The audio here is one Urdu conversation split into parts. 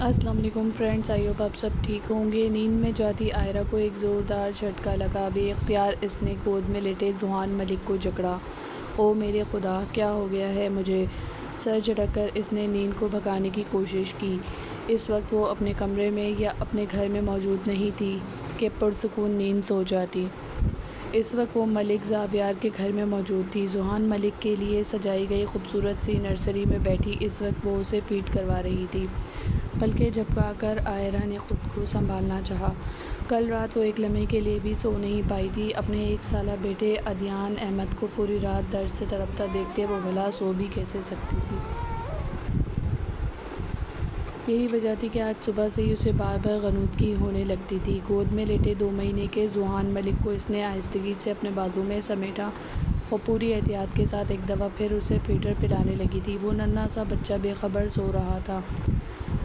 السلام علیکم فرینڈس، آئی ہوپ آپ سب ٹھیک ہوں گے۔ نیند میں جاتی آئرہ کو ایک زوردار جھٹکا لگا۔ بے اختیار اس نے گود میں لیٹے ذوحان ملک کو جکڑا۔ او میرے خدا، کیا ہو گیا ہے مجھے؟ سر جھٹک کر اس نے نیند کو بھگانے کی کوشش کی۔ اس وقت وہ اپنے کمرے میں یا اپنے گھر میں موجود نہیں تھی کہ پرسکون نیند سو جاتی۔ اس وقت وہ ملک زاویار کے گھر میں موجود تھی۔ ذوحان ملک کے لیے سجائی گئی خوبصورت سی نرسری میں بیٹھی اس وقت وہ اسے فیڈ کروا رہی تھی۔ پلکیں جھپکا کر آئرہ نے خود کو سنبھالنا چاہا۔ کل رات وہ ایک لمحے کے لیے بھی سو نہیں پائی تھی۔ اپنے 1 سالہ بیٹے عدنان احمد کو پوری رات درد سے تڑپتا دیکھتے وہ بھلا سو بھی کیسے سکتی تھی؟ یہی وجہ تھی کہ آج صبح سے ہی اسے بار بار غنودگی ہونے لگتی تھی۔ گود میں لیٹے 2 مہینے کے ذوحان ملک کو اس نے آہستگی سے اپنے بازو میں سمیٹا اور پوری احتیاط کے ساتھ ایک دفعہ پھر اسے فیڈر پلانے لگی تھی۔ وہ ننھا سا بچہ بے خبر سو رہا تھا۔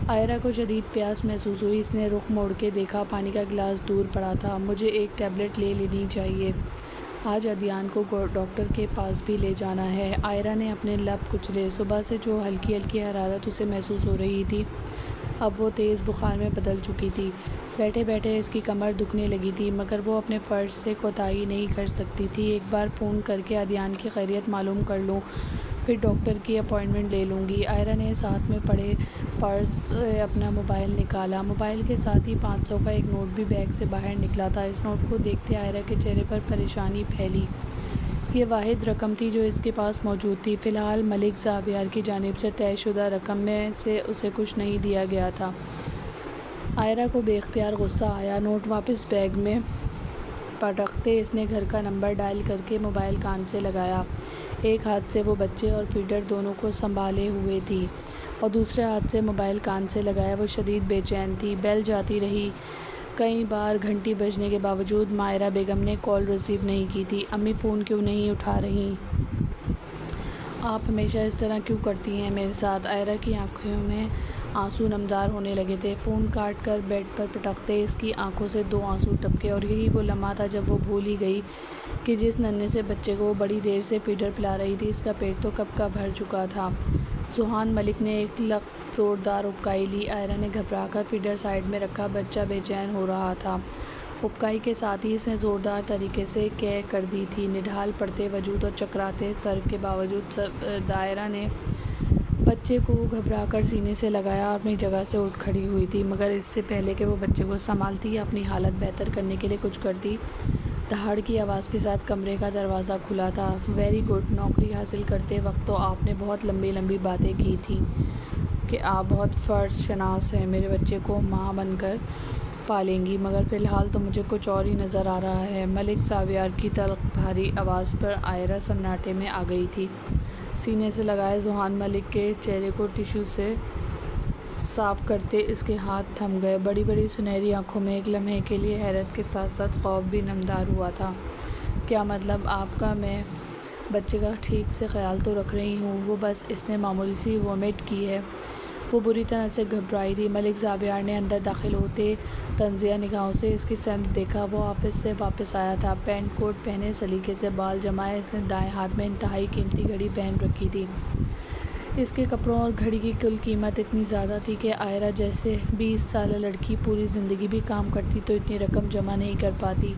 آئرہ کو شدید پیاس محسوس ہوئی۔ اس نے رخ موڑ کے دیکھا، پانی کا گلاس دور پڑا تھا۔ مجھے ایک ٹیبلٹ لے لینی چاہیے، آج عدنان کو ڈاکٹر کے پاس بھی لے جانا ہے۔ آئرہ نے اپنے لب کچلے۔ صبح سے جو ہلکی ہلکی حرارت اسے محسوس ہو رہی تھی اب وہ تیز بخار میں بدل چکی تھی۔ بیٹھے بیٹھے اس کی کمر دکھنے لگی تھی مگر وہ اپنے فرض سے کوتاہی نہیں کر سکتی تھی۔ ایک بار فون کر کے عدنان کی خیریت معلوم کر لوں، پھر ڈاکٹر کی اپائنٹمنٹ لے لوں گی۔ آئرہ نے ساتھ میں پڑے پرس سے اپنا موبائل نکالا۔ موبائل کے ساتھ ہی 500 کا ایک نوٹ بھی بیگ سے باہر نکلا تھا۔ اس نوٹ کو دیکھتے آئرہ کے چہرے پر پریشانی پھیلی۔ یہ واحد رقم تھی جو اس کے پاس موجود تھی۔ فی الحال ملک زاویار کی جانب سے طے شدہ رقم میں سے اسے کچھ نہیں دیا گیا تھا۔ آئرہ کو بے اختیار غصہ آیا۔ نوٹ واپس بیگ میں پٹکتے اس نے گھر کا نمبر ڈائل کر کے موبائل کان سے لگایا۔ ایک ہاتھ سے وہ بچے اور فیڈر دونوں کو سنبھالے ہوئے تھی اور دوسرے ہاتھ سے موبائل کان سے لگایا۔ وہ شدید بے چین تھی۔ بیل جاتی رہی۔ کئی بار گھنٹی بجنے کے باوجود ماہرہ بیگم نے کال ریسیو نہیں کی تھی۔ امی فون کیوں نہیں اٹھا رہی؟ آپ ہمیشہ اس طرح کیوں کرتی ہیں میرے ساتھ؟ آئرہ کی آنکھوں میں آنسو نمدار ہونے لگے تھے۔ فون کاٹ کر بیڈ پر پٹکتے اس کی آنکھوں سے 2 آنسو ٹپکے اور یہی وہ لمحہ تھا جب وہ بھول ہی گئی کہ جس ننھے سے بچے کو وہ بڑی دیر سے فیڈر پلا رہی تھی اس کا پیٹ تو کب کا بھر چکا تھا۔ ذوحان ملک نے ایک لخت زوردار ابکائی لی۔ آئرہ نے گھبرا کر فیڈر سائیڈ میں رکھا۔ بچہ بے چین ہو رہا تھا۔ ابکائی کے ساتھ ہی اس نے زوردار طریقے سے کیں کر دی تھی۔ نڈھال پڑتے وجود اور چکراتے سر کے باوجود آئرہ نے بچے کو گھبرا کر سینے سے لگایا اور اپنی جگہ سے اٹھ کھڑی ہوئی تھی مگر اس سے پہلے کہ وہ بچے کو سنبھالتی یا اپنی حالت بہتر کرنے کے لیے کچھ کرتی، دہاڑ کی آواز کے ساتھ کمرے کا دروازہ کھلا تھا۔ ویری گڈ، نوکری حاصل کرتے وقت تو آپ نے بہت لمبی لمبی باتیں کی تھیں کہ آپ بہت فرض شناس ہیں، میرے بچے کو ماں بن کر پالیں گی، مگر فی الحال تو مجھے کچھ اور ہی نظر آ رہا ہے۔ ملک زاویار کی تلخ بھاری آواز پر آئرہ سناٹے میں آ گئی تھی۔ سینے سے لگائے ذوحان ملک کے چہرے کو ٹشو سے صاف کرتے اس کے ہاتھ تھم گئے۔ بڑی بڑی سنہری آنکھوں میں ایک لمحے کے لیے حیرت کے ساتھ ساتھ خوف بھی نمودار ہوا تھا۔ کیا مطلب آپ کا؟ میں بچے کا ٹھیک سے خیال تو رکھ رہی ہوں، وہ بس اس نے معمولی سی وومٹ کی ہے۔ وہ بری طرح سے گھبرائی تھی۔ ملک زاویار نے اندر داخل ہوتے طنزیہ نگاہوں سے اس کی سمت دیکھا۔ وہ آفس سے واپس آیا تھا، پینٹ کوٹ پہنے، سلیقے سے بال جمائے۔ اس نے دائیں ہاتھ میں انتہائی قیمتی گھڑی پہن رکھی تھی۔ اس کے کپڑوں اور گھڑی کی کل قیمت اتنی زیادہ تھی کہ آئرہ جیسے 20 سالہ لڑکی پوری زندگی بھی کام کرتی تو اتنی رقم جمع نہیں کر پاتی۔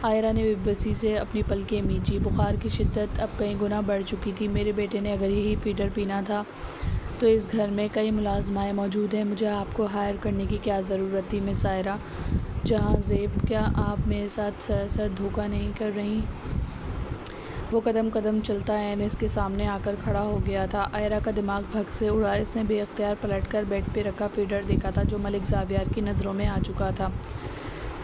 آئرہ نے بے بسی سے اپنی پلکیں مینچی۔ بخار کی شدت اب کئی گنا بڑھ چکی تھی۔ میرے بیٹے نے اگر یہی فیڈر پینا تھا تو اس گھر میں کئی ملازمائیں موجود ہیں، مجھے آپ کو ہائر کرنے کی کیا ضرورت تھی مس آئرہ جہاں زیب؟ کیا آپ میرے ساتھ سراسر دھوکہ نہیں کر رہی؟ وہ قدم قدم چلتا عین اس کے سامنے آ کر کھڑا ہو گیا تھا۔ آئرہ کا دماغ بھگ سے اڑا۔ اس نے بے اختیار پلٹ کر بیڈ پہ رکھا فیڈر دیکھا تھا جو ملک زاویار کی نظروں میں آ چکا تھا۔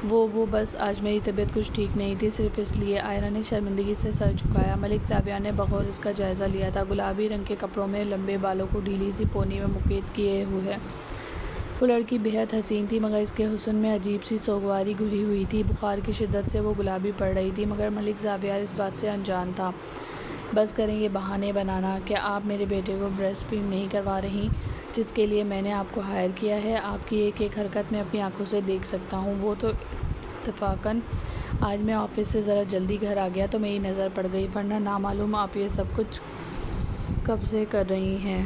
وہ بس آج میری طبیعت کچھ ٹھیک نہیں تھی، صرف اس لیے۔ آئرہ نے شرمندگی سے سر جھکایا۔ ملک زاویار نے بغور اس کا جائزہ لیا تھا۔ گلابی رنگ کے کپڑوں میں لمبے بالوں کو ڈھیلی سی پونی میں مقید کیے ہوئے وہ لڑکی بے حد حسین تھی مگر اس کے حسن میں عجیب سی سوگواری گھری ہوئی تھی۔ بخار کی شدت سے وہ گلابی پڑ رہی تھی مگر ملک زاویار اس بات سے انجان تھا۔ بس کریں یہ بہانے بنانا۔ کیا آپ میرے بیٹے کو بریسٹ فیڈ نہیں کروا رہی جس کے لیے میں نے آپ کو ہائر کیا ہے؟ آپ کی ایک ایک حرکت میں اپنی آنکھوں سے دیکھ سکتا ہوں۔ وہ تو اتفاقاً آج میں آفس سے ذرا جلدی گھر آ گیا تو میری نظر پڑ گئی، ورنہ نامعلوم آپ یہ سب کچھ کب سے کر رہی ہیں۔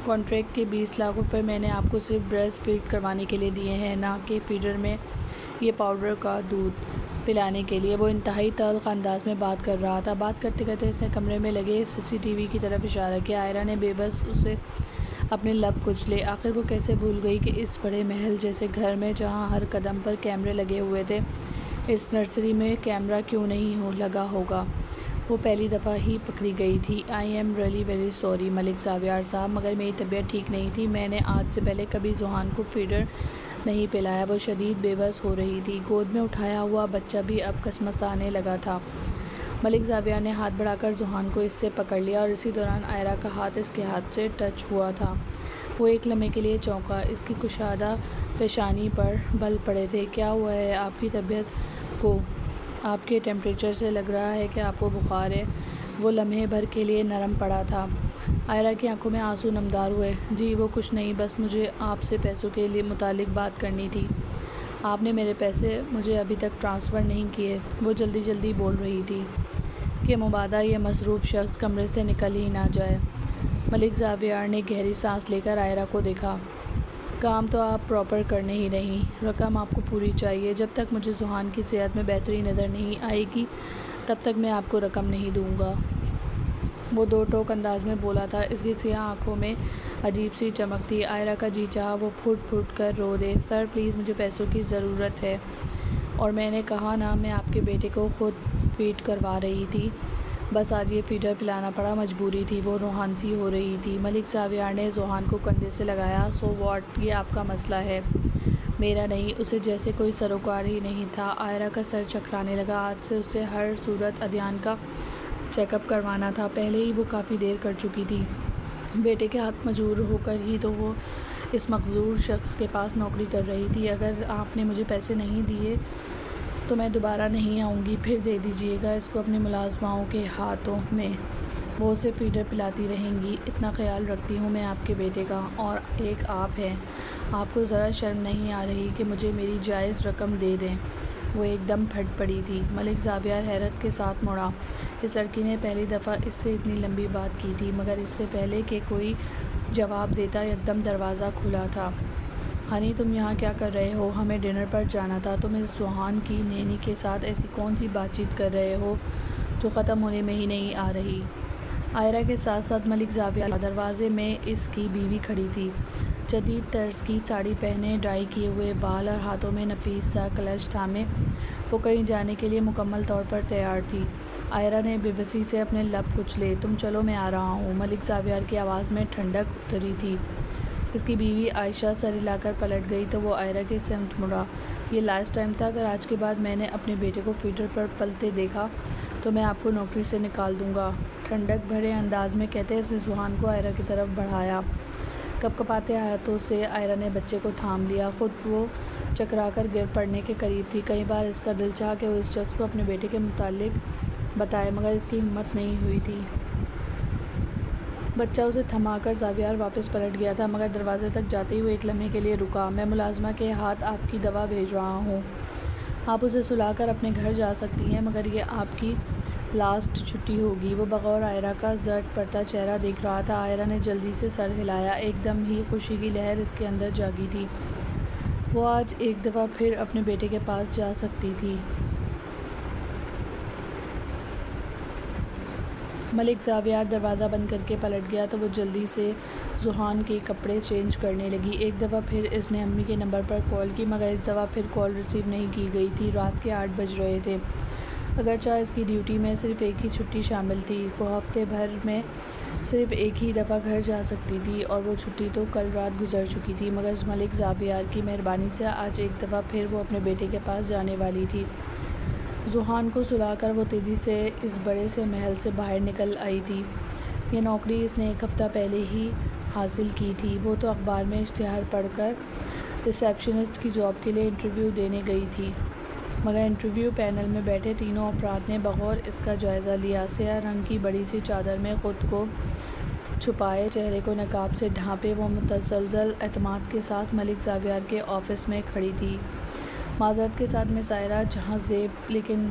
کانٹریکٹ کے 20 لاکھ روپے میں نے آپ کو صرف بریسٹ فیڈ کروانے کے لیے دیے ہیں، نہ کہ فیڈر میں یہ پاؤڈر کا دودھ پلانے کے لیے۔ وہ انتہائی تلخ انداز میں بات کر رہا تھا۔ بات کرتے کرتے اس نے کمرے میں لگے CCTV کی طرف اشارہ کیا۔ عائرہ نے بے بس اسے اپنے لب کچلے۔ آخر وہ کیسے بھول گئی کہ اس بڑے محل جیسے گھر میں جہاں ہر قدم پر کیمرے لگے ہوئے تھے، اس نرسری میں کیمرہ کیوں نہیں لگا ہوگا۔ وہ پہلی دفعہ ہی پکڑی گئی تھی۔ I am really very sorry ملک زاویار صاحب، مگر میری طبیعت ٹھیک نہیں تھی۔ میں نے آج سے پہلے کبھی ذوحان کو فیڈر نہیں پلایا۔ وہ شدید بے بس ہو رہی تھی۔ گود میں اٹھایا ہوا بچہ بھی اب کسمسانے لگا تھا۔ ملک زاویار نے ہاتھ بڑھا کر ذوحان کو اس سے پکڑ لیا اور اسی دوران عائرہ کا ہاتھ اس کے ہاتھ سے ٹچ ہوا تھا۔ وہ ایک لمحے کے لیے چونکا۔ اس کی کشادہ پیشانی پر بل پڑے تھے۔ کیا ہوا ہے آپ کی طبیعت کو؟ آپ کے ٹمپریچر سے لگ رہا ہے کہ آپ کو بخار ہے۔ وہ لمحے بھر کے لیے نرم پڑا تھا۔ عائرہ کی آنکھوں میں آنسو نمودار ہوئے۔ جی وہ کچھ نہیں، بس مجھے آپ سے پیسوں کے متعلق بات کرنی تھی۔ آپ نے میرے پیسے مجھے ابھی تک ٹرانسفر نہیں کیے۔ وہ جلدی بول رہی تھی کہ مبادا یہ مصروف شخص کمرے سے نکل ہی نہ جائے۔ ملک زاویار نے گہری سانس لے کر عائرہ کو دیکھا۔ کام تو آپ پراپر کرنے ہی نہیں، رقم آپ کو پوری چاہیے۔ جب تک مجھے ذوحان کی صحت میں بہتری نظر نہیں آئے گی تب تک میں آپ کو رقم نہیں دوں گا۔ وہ دو ٹوک انداز میں بولا تھا۔ اس کی سیاہ آنکھوں میں عجیب سی چمک تھی۔ عائرہ کا جی چاہا وہ پھٹ پھٹ کر رو دے۔ سر پلیز مجھے پیسوں کی ضرورت ہے، اور میں نے کہا نا میں آپ کے بیٹے کو خود فیڈ کروا رہی تھی، بس آج یہ فیڈر پلانا پڑا، مجبوری تھی۔ وہ روحان سی ہو رہی تھی۔ ملک زاویار نے ذوحان کو کندھے سے لگایا۔ سو واٹ، یہ آپ کا مسئلہ ہے، میرا نہیں۔ اسے جیسے کوئی سروکار ہی نہیں تھا۔ عائرہ کا سر چکرانے لگا۔ آج سے اسے ہر صورت ادھیان کا چیک اپ کروانا تھا۔ پہلے ہی وہ کافی دیر کر چکی تھی۔ بیٹے کے ہاتھ مجروح ہو کر ہی تو وہ اس مقدور شخص کے پاس نوکری کر رہی تھی۔ اگر آپ نے مجھے پیسے نہیں دیے تو میں دوبارہ نہیں آؤں گی۔ پھر دے دیجیے گا اس کو اپنی ملازماؤں کے ہاتھوں میں، وہ اسے فیڈر پلاتی رہیں گی۔ اتنا خیال رکھتی ہوں میں آپ کے بیٹے کا، اور ایک آپ ہیں، آپ کو ذرا شرم نہیں آ رہی کہ مجھے میری جائز رقم دے دیں؟ وہ ایک دم پھٹ پڑی تھی۔ ملک زاویار حیرت کے ساتھ مڑا۔ اس لڑکی نے پہلی دفعہ اس سے اتنی لمبی بات کی تھی، مگر اس سے پہلے کہ کوئی جواب دیتا یکدم دروازہ کھلا تھا۔ ہنی تم یہاں کیا کر رہے ہو؟ ہمیں ڈنر پر جانا تھا۔ تم اس ذوحان کی نینی کے ساتھ ایسی کون سی بات چیت کر رہے ہو جو ختم ہونے میں ہی نہیں آ رہی؟ عائرہ کے ساتھ ساتھ ملک زاویار دروازے میں اس کی بیوی کھڑی تھی۔ جدید طرز کی ساڑی پہنے، ڈائی کیے ہوئے بال اور ہاتھوں میں نفیس سا کلچ تھامے وہ کہیں جانے کے لیے مکمل طور پر تیار تھی۔ عائرہ نے بے بسی سے اپنے لب کچلے۔ تم چلو میں آ رہا ہوں۔ ملک زاویار کی آواز میں ٹھنڈک اتری تھی۔ اس کی بیوی عائشہ سر ہلا کر پلٹ گئی تو وہ عائرہ کی سمت مڑا۔ یہ لاسٹ ٹائم تھا، اگر آج کے بعد میں نے اپنے بیٹے کو فیڈر پر پلتے دیکھا تو میں آپ کو نوکری سے نکال دوں گا، ٹھنڈک بھرے انداز میں کہتے اس نے ذوحان کو عائرہ کی طرف بڑھایا۔ کپکپاتے ہاتھوں سے عائرہ نے بچے کو تھام لیا۔ خود وہ چکرا کر گر پڑنے کے قریب تھی۔ کئی بار اس کا دل چاہا کہ وہ اس شخص کو اپنے بیٹے کے متعلق بتائے، مگر اس کی ہمت نہیں ہوئی تھی۔ بچہ اسے تھما کر زاویار واپس پلٹ گیا تھا، مگر دروازے تک جاتے ہی وہ ایک لمحے کے لیے رکا۔ میں ملازمہ کے ہاتھ آپ کی دوا بھیج رہا ہوں، آپ اسے سلا کر اپنے گھر جا سکتی ہیں، مگر یہ آپ کی لاسٹ چھٹی ہوگی۔ وہ بغور عائرہ کا زرد پڑتا چہرہ دیکھ رہا تھا۔ عائرہ نے جلدی سے سر ہلایا۔ ایک دم ہی خوشی کی لہر اس کے اندر جاگی تھی۔ وہ آج ایک دفعہ پھر اپنے بیٹے کے پاس جا سکتی تھی۔ ملک زاویار دروازہ بند کر کے پلٹ گیا تو وہ جلدی سے ذوحان کے کپڑے چینج کرنے لگی۔ ایک دفعہ پھر اس نے امی کے نمبر پر کال کی، مگر اس دفعہ پھر کال ریسیو نہیں کی گئی تھی۔ رات کے 8 بج رہے تھے۔ اگرچہ اس کی ڈیوٹی میں صرف ایک ہی چھٹی شامل تھی، وہ ہفتے بھر میں صرف ایک ہی دفعہ گھر جا سکتی تھی، اور وہ چھٹی تو کل رات گزر چکی تھی، مگر ملک زاویار کی مہربانی سے آج ایک دفعہ پھر وہ اپنے بیٹے کے پاس جانے والی تھی۔ ذوحان کو سلا کر وہ تیزی سے اس بڑے سے محل سے باہر نکل آئی تھی۔ یہ نوکری اس نے ایک ہفتہ پہلے ہی حاصل کی تھی۔ وہ تو اخبار میں اشتہار پڑھ کر ریسیپشنسٹ کی جاب کے لیے انٹرویو دینے گئی تھی، مگر انٹرویو پینل میں بیٹھے تینوں افراد نے بغور اس کا جائزہ لیا۔ سیاہ رنگ کی بڑی سی چادر میں خود کو چھپائے، چہرے کو نقاب سے ڈھانپے وہ متزلزل اعتماد کے ساتھ ملک زاویار کے آفس میں کھڑی تھی۔ معذرت کے ساتھ مس عائرہ جہاں زیب، لیکن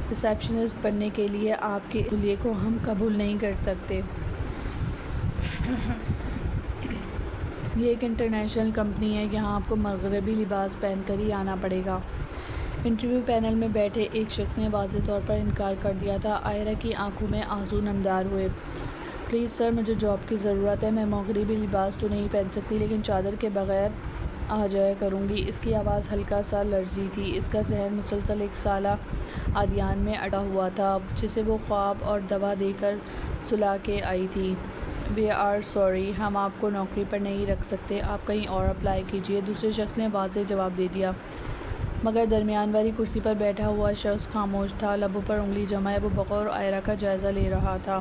ریسیپشنسٹ بننے کے لیے آپ کے اس حلیے کو ہم قبول نہیں کر سکتے۔ یہ ایک انٹرنیشنل کمپنی ہے، یہاں آپ کو مغربی لباس پہن کر ہی آنا پڑے گا۔ انٹرویو پینل میں بیٹھے ایک شخص نے واضح طور پر انکار کر دیا تھا۔ عائرہ کی آنکھوں میں آنسو نمودار ہوئے۔ پلیز سر، مجھے جاب کی ضرورت ہے۔ میں مغربی لباس تو نہیں پہن سکتی، لیکن چادر کے بغیر آ جایا کروں گی۔ اس کی آواز ہلکا سا لرزی تھی۔ اس کا ذہن مسلسل ایک سالہ عادیان میں اٹا ہوا تھا، جسے وہ خواب اور دوا دے کر سلا کے آئی تھی۔ وی آر سوری، ہم آپ کو نوکری پر نہیں رکھ سکتے، آپ کہیں اور اپلائی کیجیے، دوسرے شخص نے واضح جواب دے دیا۔ مگر درمیان والی کرسی پر بیٹھا ہوا شخص خاموش تھا، لبوں پر انگلی جمائے وہ بغور عائرہ کا جائزہ لے رہا تھا،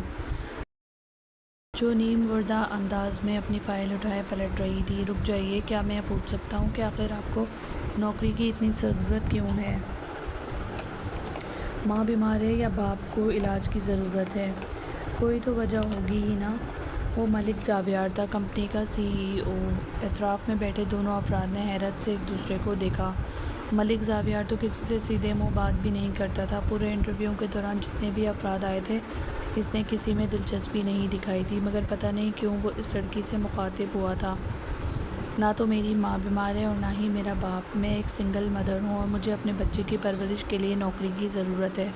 جو نیم مردہ انداز میں اپنی فائل اٹھائے پلٹ رہی تھی۔ رک جائیے، کیا میں پوچھ سکتا ہوں کہ آخر آپ کو نوکری کی اتنی ضرورت کیوں ہے؟ ماں بیمار ہے یا باپ کو علاج کی ضرورت ہے؟ کوئی تو وجہ ہوگی ہی نا۔ وہ ملک زاویار تھا، کمپنی کا سی ای او۔ اطراف میں بیٹھے دونوں افراد نے حیرت سے ایک دوسرے کو دیکھا۔ ملک زاویار تو کسی سے سیدھے منہ بات بھی نہیں کرتا تھا۔ پورے انٹرویو کے دوران جتنے بھی افراد آئے تھے، اس نے کسی میں دلچسپی نہیں دکھائی تھی، مگر پتہ نہیں کیوں وہ اس لڑکی سے مخاطب ہوا تھا۔ نہ تو میری ماں بیمار ہے اور نہ ہی میرا باپ۔ میں ایک سنگل مدر ہوں اور مجھے اپنے بچے کی پرورش کے لیے نوکری کی ضرورت ہے۔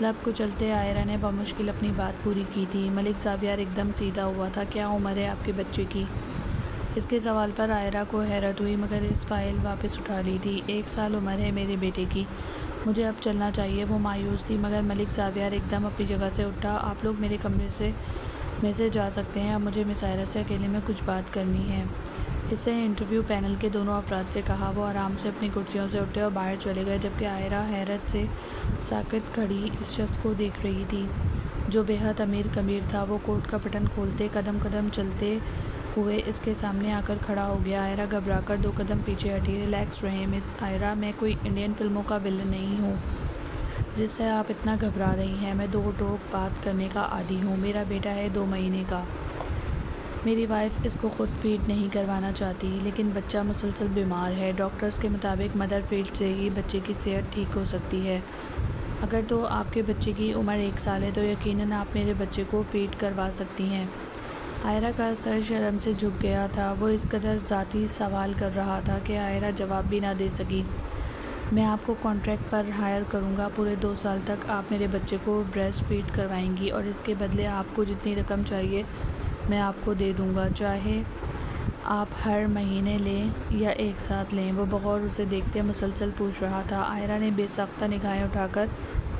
لب کچلتے عائرہ نے بمشکل اپنی بات پوری کی تھی۔ ملک زاویار ایک دم سیدھا ہوا تھا۔ کیا عمر ہے آپ کے بچے کی؟ اس کے سوال پر عائرہ کو حیرت ہوئی، مگر اس فائل واپس اٹھا لی تھی۔ 1 سال عمر ہے میرے بیٹے کی، مجھے اب چلنا چاہیے۔ وہ مایوس تھی، مگر ملک زاویار ایک دم اپنی جگہ سے اٹھا۔ آپ لوگ میرے کمرے میں سے جا سکتے ہیں، اب مجھے مس عائرہ سے اکیلے میں کچھ بات کرنی ہے۔ اس نے انٹرویو پینل کے دونوں افراد سے کہا۔ وہ آرام سے اپنی کرسیوں سے اٹھے اور باہر چلے گئے، جبکہ عائرہ حیرت سے ساکت کھڑی اس شخص کو دیکھ رہی تھی، جو بے حد امیر کبیر تھا۔ وہ کوٹ کا بٹن کھولتے قدم قدم چلتے ہوئے اس کے سامنے آ کر کھڑا ہو گیا۔ عائرہ گھبرا کر 2 قدم پیچھے ہٹی۔ ریلیکس رہیں مس عائرہ، میں کوئی انڈین فلموں کا ویلن نہیں ہوں جس سے آپ اتنا گھبرا رہی ہیں۔ میں 2 ٹوک بات کرنے کا عادی ہوں۔ میرا بیٹا ہے 2 مہینے کا۔ میری وائف اس کو خود فیڈ نہیں کروانا چاہتی، لیکن بچہ مسلسل بیمار ہے۔ ڈاکٹرز کے مطابق مدر فیڈ سے ہی بچے کی صحت ٹھیک ہو سکتی ہے۔ اگر تو آپ کے بچے کی عمر 1 سال ہے تو یقیناً آپ میرے بچے کو فیڈ کروا سکتی ہیں۔ عائرہ کا سر شرم سے جھک گیا تھا۔ وہ اس قدر ذاتی سوال کر رہا تھا کہ عائرہ جواب بھی نہ دے سکی۔ میں آپ کو کانٹریکٹ پر ہائر کروں گا۔ پورے 2 سال تک آپ میرے بچے کو بریسٹ فیڈ کروائیں گی اور اس کے بدلے آپ کو جتنی رقم چاہیے میں آپ کو دے دوں گا، چاہے آپ ہر مہینے لیں یا ایک ساتھ لیں۔ وہ بغور اسے دیکھتے مسلسل پوچھ رہا تھا۔ عائرہ نے بے ساختہ نگاہیں اٹھا کر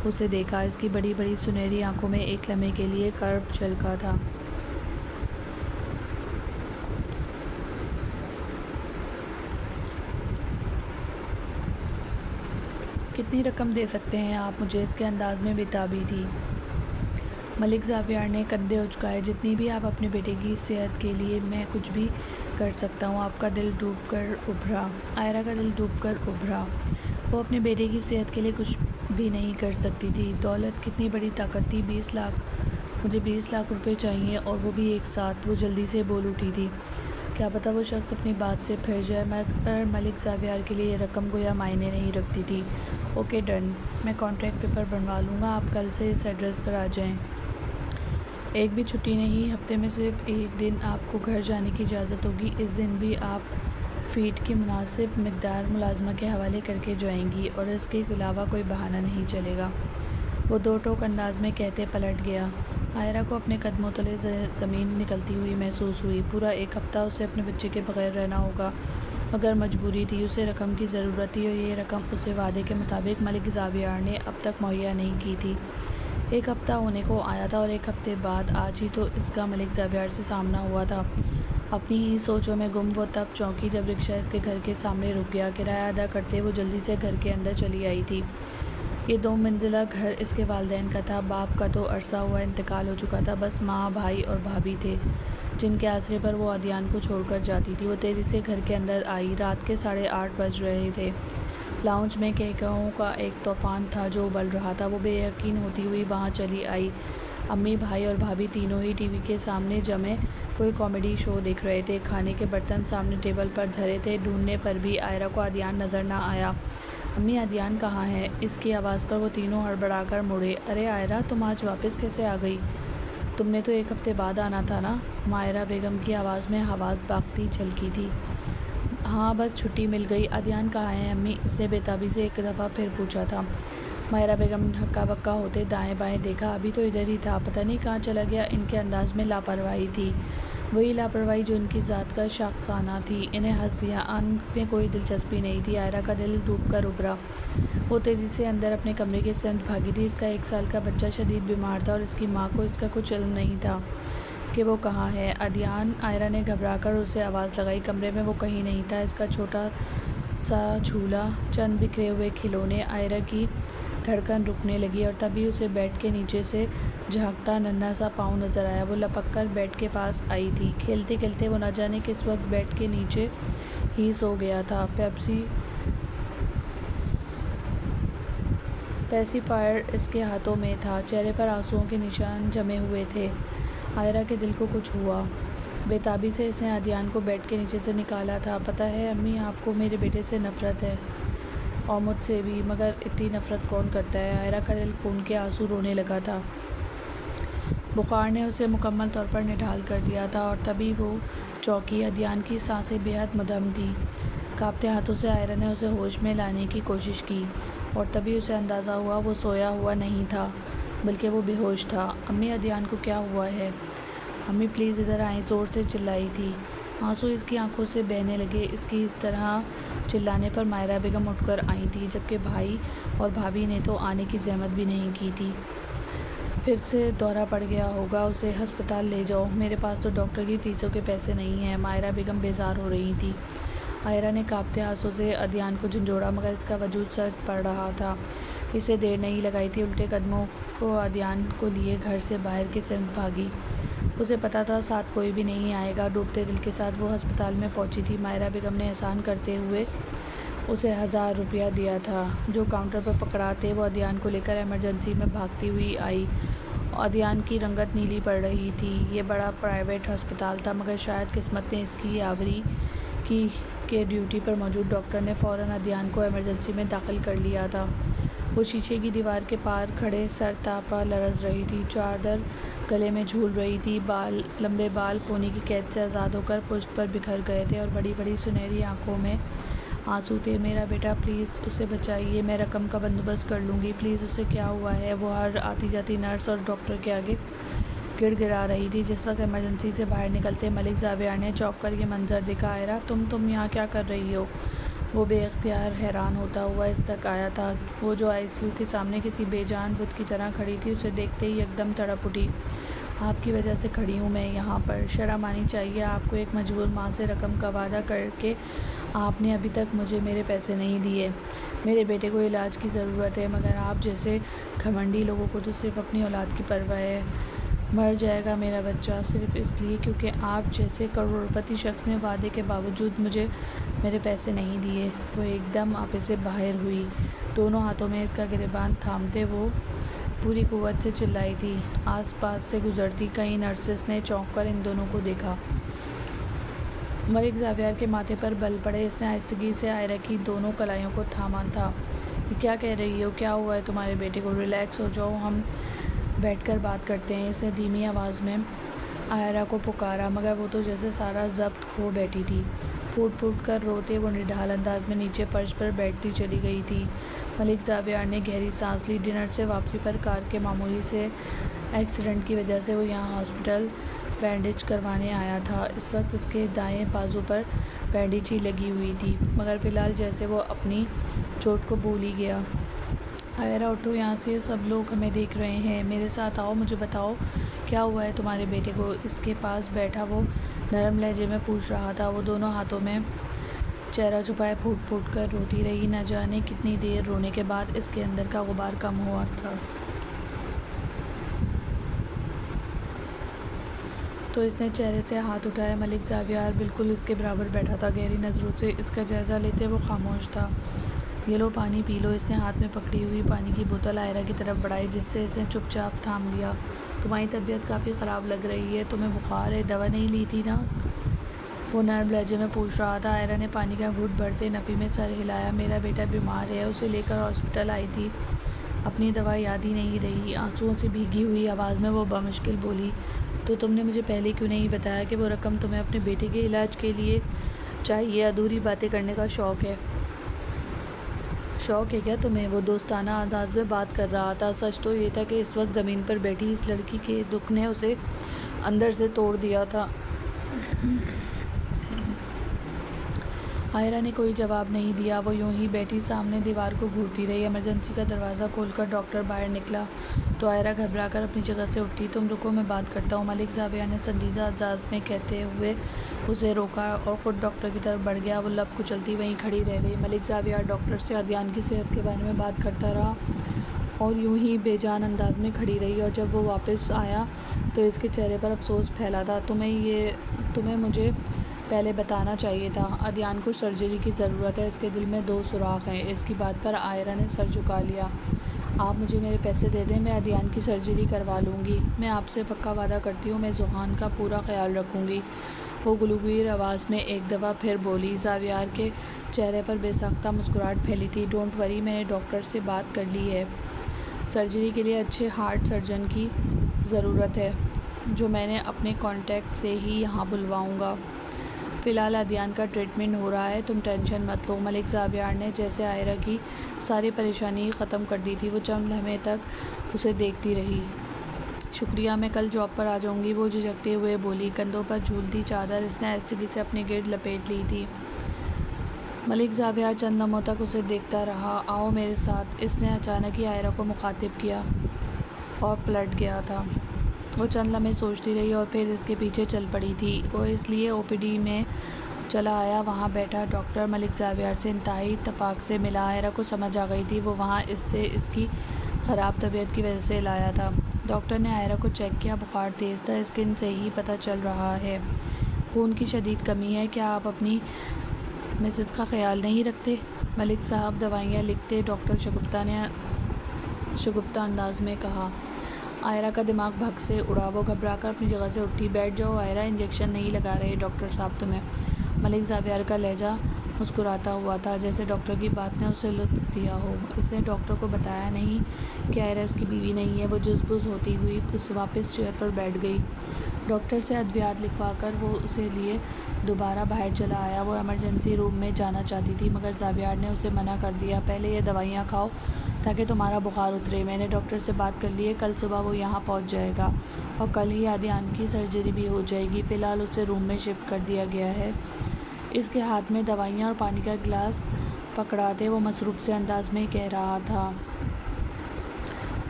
اسے دیکھا۔ اس کی بڑی بڑی سنہری آنکھوں میں ایک لمحے کے لیے کرب چھلکا تھا۔ کتنی رقم دے سکتے ہیں آپ مجھے؟ اس کے انداز میں بےتابی تھی۔ ملک زاویار نے کندھے اچکائے۔ جتنی بھی آپ اپنے بیٹے کی صحت کے لیے میں کچھ بھی کر سکتا ہوں۔ آپ کا دل ڈوب کر ابھرا۔ عائرہ کا دل ڈوب کر ابھرا۔ وہ اپنے بیٹے کی صحت کے لیے کچھ بھی نہیں کر سکتی تھی۔ دولت کتنی بڑی طاقت تھی۔ 20 لاکھ، مجھے 20 لاکھ روپے چاہیے اور وہ بھی ایک ساتھ۔ وہ جلدی سے بول اٹھی تھی۔ کیا پتہ وہ شخص اپنی بات سے پھر جائے، مگر ملک زاویار کے لیے یہ رقم گویا معنی نہیں رکھتی تھی۔ اوکے ڈن، میں کانٹریکٹ پیپر بنوا لوں گا، آپ کل سے اس ایڈریس پر آ جائیں۔ ایک بھی چھٹی نہیں، ہفتے میں صرف 1 دن آپ کو گھر جانے کی اجازت ہوگی۔ اس دن بھی آپ فیڈ کی مناسب مقدار ملازمہ کے حوالے کر کے جائیں گی اور اس کے علاوہ کوئی بہانہ نہیں چلے گا۔ وہ 2 ٹوک انداز میں کہتے پلٹ گیا۔ عائرہ کو اپنے قدموں تلے زمین نکلتی ہوئی محسوس ہوئی۔ پورا 1 ہفتہ اسے اپنے بچے کے بغیر رہنا ہوگا، مگر مجبوری تھی، اسے رقم کی ضرورت تھی اور یہ رقم اسے وعدے کے مطابق ملک زاویار نے اب تک مہیا نہیں کی تھی۔ 1 ہفتہ ہونے کو آیا تھا اور 1 ہفتے بعد آج ہی تو اس کا ملک زاویار سے سامنا ہوا تھا۔ اپنی ہی سوچوں میں گم وہ تب چونکی جب رکشہ اس کے گھر کے سامنے رک گیا۔ کرایہ ادا کرتے وہ جلدی سے گھر کے اندر چلی آئی تھی۔ یہ 2 منزلہ گھر اس کے والدین کا تھا۔ باپ کا تو عرصہ ہوا انتقال ہو چکا تھا، بس ماں، بھائی اور بھابھی تھے جن کے آسرے پر وہ عادیان کو چھوڑ کر جاتی تھی۔ وہ تیزی سے گھر کے اندر آئی۔ رات کے 8:30 بج رہے تھے۔ لاؤنج میں قہقہوں کا ایک طوفان تھا جو ابل رہا تھا۔ وہ بے یقین ہوتی ہوئی وہاں چلی آئی۔ امی، بھائی اور بھابھی تینوں ہی ٹی وی کے سامنے جمے کوئی کامیڈی شو دیکھ رہے تھے۔ کھانے کے برتن سامنے ٹیبل پر دھرے تھے۔ ڈھونڈنے پر بھی عائرہ کو عادیان نظر نہ آیا۔ امی، عادیان کہاں ہے؟ اس کی آواز پر وہ تینوں ہڑبڑا کر مڑے۔ ارے عائرہ، تم آج واپس کیسے آ گئی؟ تم نے تو 1 ہفتے بعد آنا تھا نا؟ ماہرہ بیگم کی آواز میں حواس باقی جھلکی تھی۔ ہاں بس چھٹی مل گئی۔ عدیان کہاں ہے امی؟ اس نے بے تابی سے ایک دفعہ پھر پوچھا تھا۔ ماہرہ بیگم نے ہکا بکا ہوتے دائیں بائیں دیکھا، ابھی تو ادھر ہی تھا، پتہ نہیں کہاں چلا گیا۔ ان کے انداز میں لاپرواہی تھی، وہی لاپرواہی جو ان کی ذات کا شاخسانہ تھی۔ انہیں ہذیان میں کوئی دلچسپی نہیں تھی۔ عائرہ کا دل ڈوب کر ابھرا، وہ تیزی سے اندر اپنے کمرے کی سمت بھاگی تھی۔ اس کا 1 سال کا بچہ شدید بیمار تھا اور اس کی ماں کو اس کا کچھ علم نہیں تھا کہ وہ کہاں ہے۔ عدیان! عائرہ نے گھبرا کر اسے آواز لگائی۔ کمرے میں وہ کہیں نہیں تھا۔ اس کا چھوٹا سا جھولا، چند بکھرے ہوئے کھلونے۔ عائرہ کی دھڑکن رکنے لگی اور تبھی اسے بیڈ کے نیچے سے جھانکتا ننھا سا پاؤں نظر آیا۔ وہ لپک کر بیڈ کے پاس آئی تھی۔ کھیلتے کھیلتے وہ نہ جانے کس وقت بیڈ کے نیچے ہی سو گیا تھا۔ پیسی فائر اس کے ہاتھوں میں تھا، چہرے پر آنسوؤں کے نشان جمے ہوئے تھے۔ عائرہ کے دل کو کچھ ہوا۔ بے تابی سے اس نے عدیان کو بیڈ کے نیچے سے نکالا تھا۔ پتہ ہے امی، آپ کو میرے بیٹے سے نفرت ہے، اور مجھ سے بھی، مگر اتنی نفرت کون کرتا ہے؟ عائرہ کا دل خون کے آنسو رونے لگا تھا۔ بخار نے اسے مکمل طور پر نڈھال کر دیا تھا اور تبھی وہ چونکی۔ عدیان کی سانسیں بے حد مدھم تھیں۔ کانپتے ہاتھوں سے عائرہ نے اسے ہوش میں لانے کی کوشش کی اور تبھی اسے اندازہ ہوا وہ سویا ہوا نہیں تھا بلکہ وہ بے ہوش تھا۔ امی، عدیان کو کیا ہوا ہے؟ امی پلیز ادھر آئیں، زور سے چلائی تھی۔ آنسو اس کی آنکھوں سے بہنے لگے۔ اس کی اس طرح چلانے پر ماہرہ بیگم اٹھ کر آئی تھی، جبکہ بھائی اور بھابھی نے تو آنے کی زحمت بھی نہیں کی تھی۔ پھر سے دورہ پڑ گیا ہوگا، اسے ہسپتال لے جاؤ۔ میرے پاس تو ڈاکٹر کی فیسوں کے پیسے نہیں ہیں۔ ماہرہ بیگم بیزار ہو رہی تھی۔ عائرہ نے کانپتے ہاتھوں سے عدیان کو جھنجھوڑا، مگر اس کا وجود سرد پڑ رہا تھا۔ اسے دیر نہیں لگائی تھی، الٹے قدموں کو عدیان کو لیے گھر سے باہر کی سمت بھاگی۔ اسے پتہ تھا ساتھ کوئی بھی نہیں آئے گا۔ ڈوبتے دل کے ساتھ وہ ہسپتال میں پہنچی تھی۔ ماہرہ بیگم نے احسان کرتے ہوئے اسے 1000 روپیہ دیا تھا جو کاؤنٹر پر پکڑا تھے۔ وہ عدیان کو لے کر ایمرجنسی میں بھاگتی ہوئی آئی۔ عدیان کی رنگت نیلی پڑ رہی تھی۔ یہ بڑا پرائیویٹ ہسپتال تھا، مگر شاید قسمت نے اس کی یاوری کی کہ ڈیوٹی پر موجود ڈاکٹر نے فوراً عدیان کو ایمرجنسی میں داخل کر لیا تھا۔ وہ شیشے کی دیوار کے پار کھڑے سر تاپا لرز رہی تھی، چادر گلے میں جھول رہی تھی۔ لمبے بال پونی کی قید سے آزاد ہو کر پشت پر بکھر گئے تھے اور بڑی بڑی سنہری آنکھوں میں آنسو تھے۔ میرا بیٹا، پلیز اسے بچائیے، میں رقم کا بندوبست کر لوں گی، پلیز اسے کیا ہوا ہے؟ وہ ہر آتی جاتی نرس اور ڈاکٹر کے آگے گڑ گڑا رہی تھی۔ جس وقت ایمرجنسی سے باہر نکلتے ملک زاویار نے چونک کر یہ منظر دیکھا۔ عائرہ، تم یہاں کیا کر رہی ہو؟ وہ بے اختیار حیران ہوتا ہوا اس تک آیا تھا۔ وہ جو ICU کے سامنے کسی بے جان بت کی طرح کھڑی تھی، اسے دیکھتے ہی یکدم تڑپ اٹھی۔ آپ کی وجہ سے کھڑی ہوں میں یہاں پر، شرم آنی چاہیے آپ کو۔ ایک مجبور ماں سے رقم کا وعدہ کر کے آپ نے ابھی تک مجھے میرے پیسے نہیں دیے۔ میرے بیٹے کو علاج کی ضرورت ہے، مگر آپ جیسے گھمنڈی لوگوں کو تو صرف اپنی اولاد کی پرواہ ہے۔ مر جائے گا میرا بچہ صرف اس لیے کیونکہ آپ جیسے کروڑپتی شخص نے وعدے کے باوجود مجھے میرے پیسے نہیں دیے۔ وہ ایک دم آپے سے باہر ہوئی، دونوں ہاتھوں میں اس کا گریبان تھامتے وہ پوری قوت سے چلائی تھی۔ آس پاس سے گزرتی کئی نرسز نے چونک کر ان دونوں کو دیکھا۔ ملک زاویار کے ماتھے پر بل پڑے۔ اس نے آہستگی سے عائرہ کی دونوں کلائیوں کو تھاما تھا۔ یہ کیا کہہ رہی ہو؟ کیا ہوا ہے تمہارے بیٹے کو؟ ریلیکس ہو جاؤ، ہم بیٹھ کر بات کرتے ہیں۔ اس نے دھیمی آواز میں عائرہ کو پکارا، مگر وہ تو جیسے سارا ضبط کھو بیٹھی تھی۔ پھوٹ پھوٹ کر روتے وہ نڈھال انداز میں نیچے فرش پر بیٹھتی چلی گئی تھی۔ ملک زاویار نے گہری سانس لی۔ ڈنر سے واپسی پر کار کے معمولی سے ایکسیڈنٹ کی وجہ سے وہ یہاں ہاسپٹل بینڈیج کروانے آیا تھا۔ اس وقت اس کے دائیں بازو پر بینڈیج ہی لگی ہوئی تھی، مگر فی الحال جیسے وہ اپنی چوٹ کو بھول ہی گیا۔ عائرہ اٹھو یہاں سے، سب لوگ ہمیں دیکھ رہے ہیں، میرے ساتھ آؤ، مجھے بتاؤ کیا ہوا ہے تمہارے بیٹے کو؟ اس کے پاس بیٹھا وہ نرم لہجے میں پوچھ رہا تھا۔ وہ دونوں ہاتھوں میں چہرہ چھپائے پھوٹ پھوٹ کر روتی رہی۔ نہ جانے کتنی دیر رونے کے بعد اس کے اندر کا غبار کم ہوا تھا۔ تو اس نے چہرے سے ہاتھ اٹھائے۔ ملک زاویار بالکل اس کے برابر بیٹھا تھا، گہری نظروں سے اس کا جائزہ لیتے وہ خاموش تھا۔ یہ لو پانی پی لو۔ اس نے ہاتھ میں پکڑی ہوئی پانی کی بوتل عائرہ کی طرف بڑھائی، جس سے اس نے چپ چاپ تھام لیا۔ تمہاری طبیعت کافی خراب لگ رہی ہے، تمہیں بخار ہے، دوا نہیں لی تھی نا؟ وہ نرم لہجے میں پوچھ رہا تھا۔ عائرہ نے پانی کا گھونٹ بھرتے نفی میں سر ہلایا۔ میرا بیٹا بیمار ہے، اسے لے کر ہاسپٹل آئی تھی، اپنی دوا یاد ہی نہیں رہی۔ آنسوؤں سے بھیگی ہوئی آواز میں وہ بمشکل بولی، تو تم نے مجھے پہلے کیوں نہیں بتایا کہ وہ رقم تمہیں اپنے بیٹے کے علاج کے لیے چاہیے؟ ادھوری باتیں کرنے کا شوق ہے کیا تمہیں؟ وہ دوستانہ انداز میں بات کر رہا تھا۔ سچ تو یہ تھا کہ اس وقت زمین پر بیٹھی اس لڑکی کے دکھ نے اسے اندر سے توڑ دیا تھا۔ عائرہ نے کوئی جواب نہیں دیا۔ وہ یوں ہی بیٹھی سامنے دیوار کو گھورتی رہی۔ ایمرجنسی کا دروازہ کھول کر ڈاکٹر باہر نکلا تو عائرہ گھبرا کر اپنی جگہ سے اٹھی۔ تم رکو، میں بات کرتا ہوں، ملک زاویہ نے سنجیدہ انداز میں کہتے ہوئے اسے روکا اور خود ڈاکٹر کی طرف بڑھ گیا۔ وہ لب کچلتی وہیں کھڑی رہ گئی۔ ملک زاویہ ڈاکٹر سے عدنان کی صحت کے بارے میں بات کرتا رہا اور یوں ہی بے جان انداز میں کھڑی رہی، اور جب وہ واپس آیا تو اس کے چہرے پر افسوس پھیلا تھا۔ تمہیں مجھے پہلے بتانا چاہیے تھا۔ عدنان کو سرجری کی ضرورت ہے، اس کے دل میں 2 سوراخ ہیں۔ اس کی بات پر عائرہ نے سر جھکا لیا۔ آپ مجھے میرے پیسے دے دیں، میں عدنان کی سرجری کروا لوں گی۔ میں آپ سے پکا وعدہ کرتی ہوں، میں ذوحان کا پورا خیال رکھوں گی، وہ گلوگیر آواز میں ایک دفعہ پھر بولی۔ زاویہ کے چہرے پر بے ساختہ مسکراہٹ پھیلی تھی۔ ڈونٹ وری، میں نے ڈاکٹر سے بات کر لی ہے۔ سرجری کے لیے اچھے ہارٹ سرجن کی ضرورت ہے، جو میں نے اپنے کانٹیکٹ سے ہی یہاں بلواؤں گا۔ فی الحال عدنان کا ٹریٹمنٹ ہو رہا ہے، تم ٹینشن مت لو۔ ملک زاویہ نے جیسے عائرہ کی ساری پریشانی ختم کر دی تھی۔ وہ چند لمحے تک اسے دیکھتی رہی۔ شکریہ، میں کل جاب پر آ جاؤں گی، وہ جھجکتے ہوئے بولی۔ کندھوں پر جھولتی چادر اس نے آہستگی سے اپنے گرد لپیٹ لی تھی۔ ملک زاویہ چند لمحوں تک اسے دیکھتا رہا۔ آؤ میرے ساتھ، اس نے اچانک ہی عائرہ کو مخاطب کیا اور پلٹ گیا تھا۔ وہ چند لمحے سوچتی رہی اور پھر اس کے پیچھے چل پڑی تھی۔ وہ اس لیے OPD میں چلا آیا۔ وہاں بیٹھا ڈاکٹر ملک زاویہ سے انتہائی اتفاق سے ملا۔ عائرہ کو سمجھ آ گئی تھی وہ وہاں اس کی خراب طبیعت کی وجہ سے لایا تھا۔ ڈاکٹر نے عائرہ کو چیک کیا۔ بخار تیز تھا، اسکن سے ہی پتہ چل رہا ہے خون کی شدید کمی ہے۔ کیا آپ اپنی مسز کا خیال نہیں رکھتے؟ ملک صاحب دوائیاں لکھتے، ڈاکٹر شگفتہ نے شگفتہ انداز میں کہا۔ عائرہ کا دماغ بھگ سے اڑا۔ وہ گھبرا کر اپنی جگہ سے اٹھی۔ بیٹھ جاؤ عائرہ، انجیکشن نہیں لگا رہے ڈاکٹر صاحب تمہیں۔ ملک زاویہ کا لہجہ مسکراتا ہوا تھا، جیسے ڈاکٹر کی بات نے اسے لطف دیا ہو۔ اس نے ڈاکٹر کو بتایا نہیں کہ عائرہ اس کی بیوی نہیں ہے۔ وہ جزبز ہوتی ہوئی واپس چیئر پر بیٹھ گئی۔ ڈاکٹر سے ادویات لکھوا کر وہ اسے لیے دوبارہ باہر چلا آیا۔ وہ ایمرجنسی روم میں جانا چاہتی تھی مگر زاویہ نے اسے منع کر دیا۔ پہلے یہ دوائیاں کھاؤ تاکہ تمہارا بخار اترے۔ میں نے ڈاکٹر سے بات کر لی ہے، کل صبح وہ یہاں پہنچ جائے گا اور کل ہی عدنان کی سرجری بھی ہو جائے گی۔ فی الحال اسے روم میں شفٹ کر دیا گیا ہے۔ اس کے ہاتھ میں دوائیاں اور پانی کا گلاس پکڑاتے وہ مصروف سے انداز میں کہہ رہا تھا۔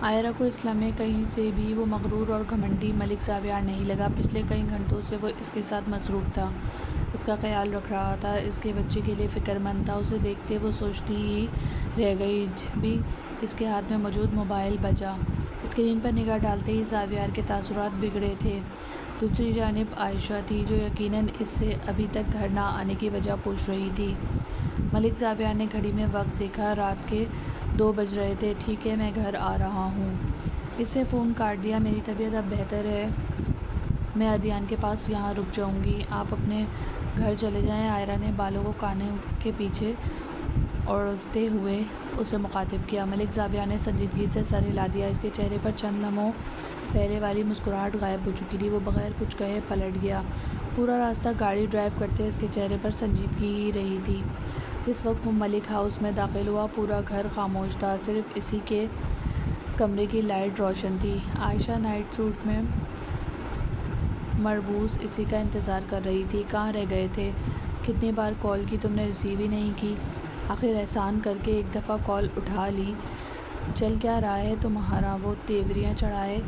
عائرہ کو اس لمحے کہیں سے بھی وہ مغرور اور گھمنڈی ملک زاویہ نہیں لگا۔ پچھلے کئی گھنٹوں سے وہ اس کے ساتھ مصروف تھا، اس کا خیال رکھ رہا تھا، اس کے بچے کے لیے فکر مند تھا۔ اسے دیکھتے وہ سوچتی ہی رہ گئی۔ بھی اس کے ہاتھ میں موجود موبائل بجا۔ اسکرین پر نگاہ ڈالتے ہی زاویہ کے تاثرات بگڑے تھے۔ دوسری جانب عائشہ تھی جو یقیناً اس سے ابھی تک گھر نہ آنے کی وجہ پوچھ رہی تھی۔ ملک زاویہ نے گھڑی میں وقت دیکھا۔ رات کے 2 بج رہے تھے۔ ٹھیک ہے، میں گھر آ رہا ہوں۔ اس سے فون کاٹ دیا۔ میری طبیعت اب بہتر ہے، میں عدنان کے پاس یہاں رک جاؤں گی، آپ اپنے گھر چلے جائیں۔ عائرہ نے بالوں کو کانوں کے پیچھے اڑتے ہوئے اسے مخاطب کیا۔ ملک زاویہ نے سنجیدگی سے سر ہلا دیا۔ اس کے چہرے پر چند لمحوں پہلے والی مسکراہٹ غائب ہو چکی تھی۔ وہ بغیر کچھ کہے پلٹ گیا۔ پورا راستہ گاڑی ڈرائیو کرتے اس کے چہرے پر سنجیدگی ہی رہی تھی۔ جس وقت وہ ملک ہاؤس میں داخل ہوا پورا گھر خاموش تھا، صرف اسی کے کمرے کی لائٹ روشن تھی۔ عائشہ نائٹ سوٹ میں مربوط اسی کا انتظار کر رہی تھی۔ کہاں رہ گئے تھے؟ کتنی بار کال کی، تم نے ریسیو ہی نہیں کی؟ آخر احسان کر کے ایک دفعہ کال اٹھا لی۔ چل کیا رہا ہے تمہارا؟ وہ تیوریاں چڑھائے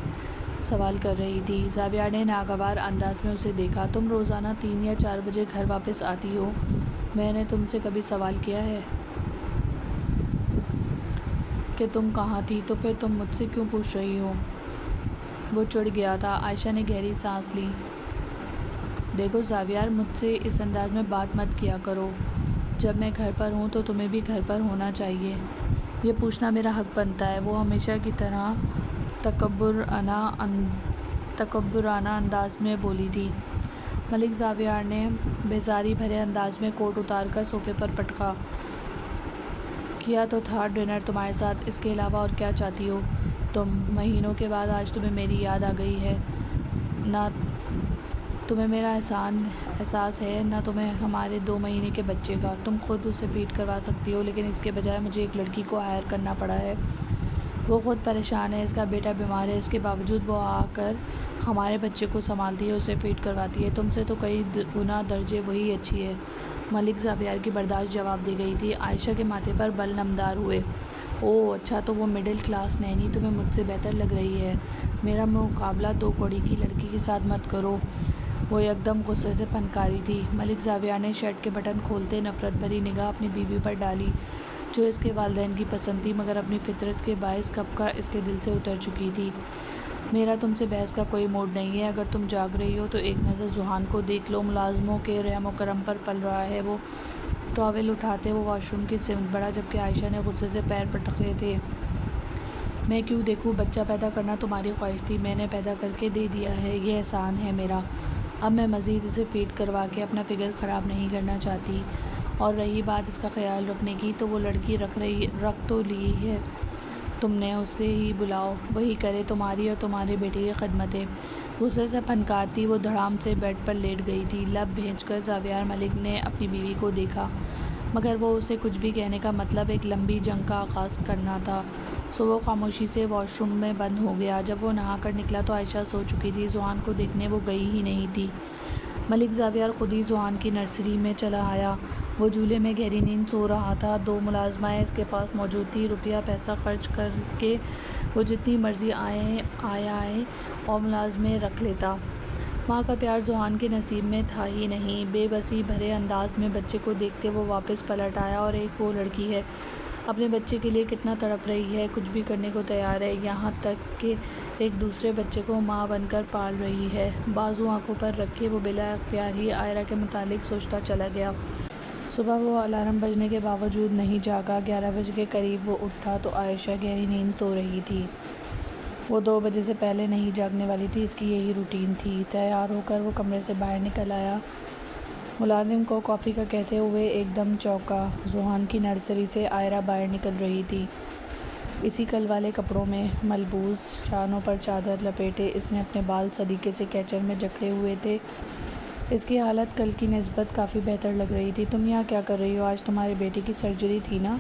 سوال کر رہی تھی۔ زاویہ نے ناگوار انداز میں اسے دیکھا۔ تم روزانہ 3 یا 4 بجے گھر واپس آتی ہو، میں نے تم سے کبھی سوال کیا ہے کہ تم کہاں تھی؟ تو پھر تم مجھ سے کیوں پوچھ رہی ہو؟ وہ چڑ گیا تھا۔ عائشہ نے گہری سانس لی۔ دیکھو زاویہ، مجھ سے اس انداز میں بات مت کیا کرو۔ جب میں گھر پر ہوں تو تمہیں بھی گھر پر ہونا چاہیے، یہ پوچھنا میرا حق بنتا ہے۔ وہ ہمیشہ کی طرح تکبرانہ انداز میں بولی تھی۔ ملک زاویہ نے بیزاری بھرے انداز میں کوٹ اتار کر صوفے پر پٹخا کیا تو تھا ڈنر تمہارے ساتھ، اس کے علاوہ اور کیا چاہتی ہو تم؟ مہینوں کے بعد آج تمہیں میری یاد آ گئی ہے نہ؟ تمہیں میرا احساس ہے نہ تمہیں ہمارے 2 مہینے کے بچے کا؟ تم خود اسے فیڈ کروا سکتی ہو، لیکن اس کے بجائے مجھے ایک لڑکی کو ہائر کرنا پڑا ہے۔ وہ خود پریشان ہے، اس کا بیٹا بیمار ہے، اس کے باوجود وہ آ کر ہمارے بچے کو سنبھالتی ہے، اسے فیڈ کرواتی ہے۔ تم سے تو کئی گنا درجے وہی اچھی ہے۔ ملک زاویار کی برداشت جواب دے گئی تھی۔ عائشہ کے ماتھے پر بل نمدار ہوئے۔ اوہ اچھا، تو وہ مڈل کلاس نینی تمہیں مجھ سے بہتر لگ رہی ہے۔ میرا مقابلہ 2 کوڑی کی لڑکی کے ساتھ مت کرو۔ وہ یکدم غصے سے پھنکاری تھی۔ ملک زاویار نے شرٹ کے بٹن کھولتے نفرت بھری نگاہ اپنی بیوی پر ڈالی، جو اس کے والدین کی پسند تھی مگر اپنی فطرت کے باعث کب کا اس کے دل سے اتر چکی تھی۔ میرا تم سے بحث کا کوئی موڈ نہیں ہے۔ اگر تم جاگ رہی ہو تو ایک نظر ذوحان کو دیکھ لو، ملازموں کے رحم و کرم پر پل رہا ہے۔ وہ ٹاول اٹھاتے وہ واش روم کی سمت بڑھا، جبکہ عائشہ نے غصے سے پیر پٹکے تھے۔ میں کیوں دیکھوں؟ بچہ پیدا کرنا تمہاری خواہش تھی، میں نے پیدا کر کے دے دیا ہے، یہ احسان ہے میرا۔ اب میں مزید اسے فیڈ کروا کے اپنا فگر خراب نہیں کرنا چاہتی۔ اور رہی بات اس کا خیال رکھنے کی، تو وہ لڑکی رکھ تو لی ہے تم نے، اسے ہی بلاؤ، وہی کرے تمہاری اور تمہارے بیٹے کی خدمتیں۔ غصے سے پھنکارتی وہ دھڑام سے بیڈ پر لیٹ گئی تھی۔ لب بھینچ کر زاویار ملک نے اپنی بیوی کو دیکھا، مگر وہ اسے کچھ بھی کہنے کا مطلب ایک لمبی جنگ کا آغاز کرنا تھا، سو وہ خاموشی سے واش روم میں بند ہو گیا۔ جب وہ نہا کر نکلا تو عائشہ سو چکی تھی، ذوحان کو دیکھنے وہ گئی ہی نہیں تھی۔ ملک زاویار خود ہی ذوحان کی نرسری میں چلا آیا۔ وہ جھولے میں گہری نیند سو رہا تھا۔ 2 ملازمائیں اس کے پاس موجود تھیں۔ روپیہ پیسہ خرچ کر کے وہ جتنی مرضی آئے اور ملازمیں رکھ لیتا۔ ماں کا پیار ذوحان کے نصیب میں تھا ہی نہیں۔ بے بسی بھرے انداز میں بچے کو دیکھتے وہ واپس پلٹ آیا۔ اور ایک وہ لڑکی ہے، اپنے بچے کے لیے کتنا تڑپ رہی ہے، کچھ بھی کرنے کو تیار ہے، یہاں تک کہ ایک دوسرے بچے کو ماں بن کر پال رہی ہے۔ بازو آنکھوں پر رکھے وہ بلا اختیار ہی عائرہ کے متعلق سوچتا چلا گیا۔ صبح وہ الارم بجنے کے باوجود نہیں جاگا۔ 11 بجے کے قریب وہ اٹھا تو عائشہ گہری نیند سو رہی تھی۔ وہ 2 بجے سے پہلے نہیں جاگنے والی تھی، اس کی یہی روٹین تھی۔ تیار ہو کر وہ کمرے سے باہر نکل آیا۔ ملازم کو کافی کا کہتے ہوئے ایک دم چونکا۔ ذوحان کی نرسری سے عائرہ باہر نکل رہی تھی، اسی کل والے کپڑوں میں ملبوس، شانوں پر چادر لپیٹے۔ اس نے اپنے بال سلیقے سے کیچر میں جکڑے ہوئے تھے۔ اس کی حالت کل کی نسبت کافی بہتر لگ رہی تھی۔ تم یہاں کیا کر رہی ہو؟ آج تمہارے بیٹے کی سرجری تھی نا؟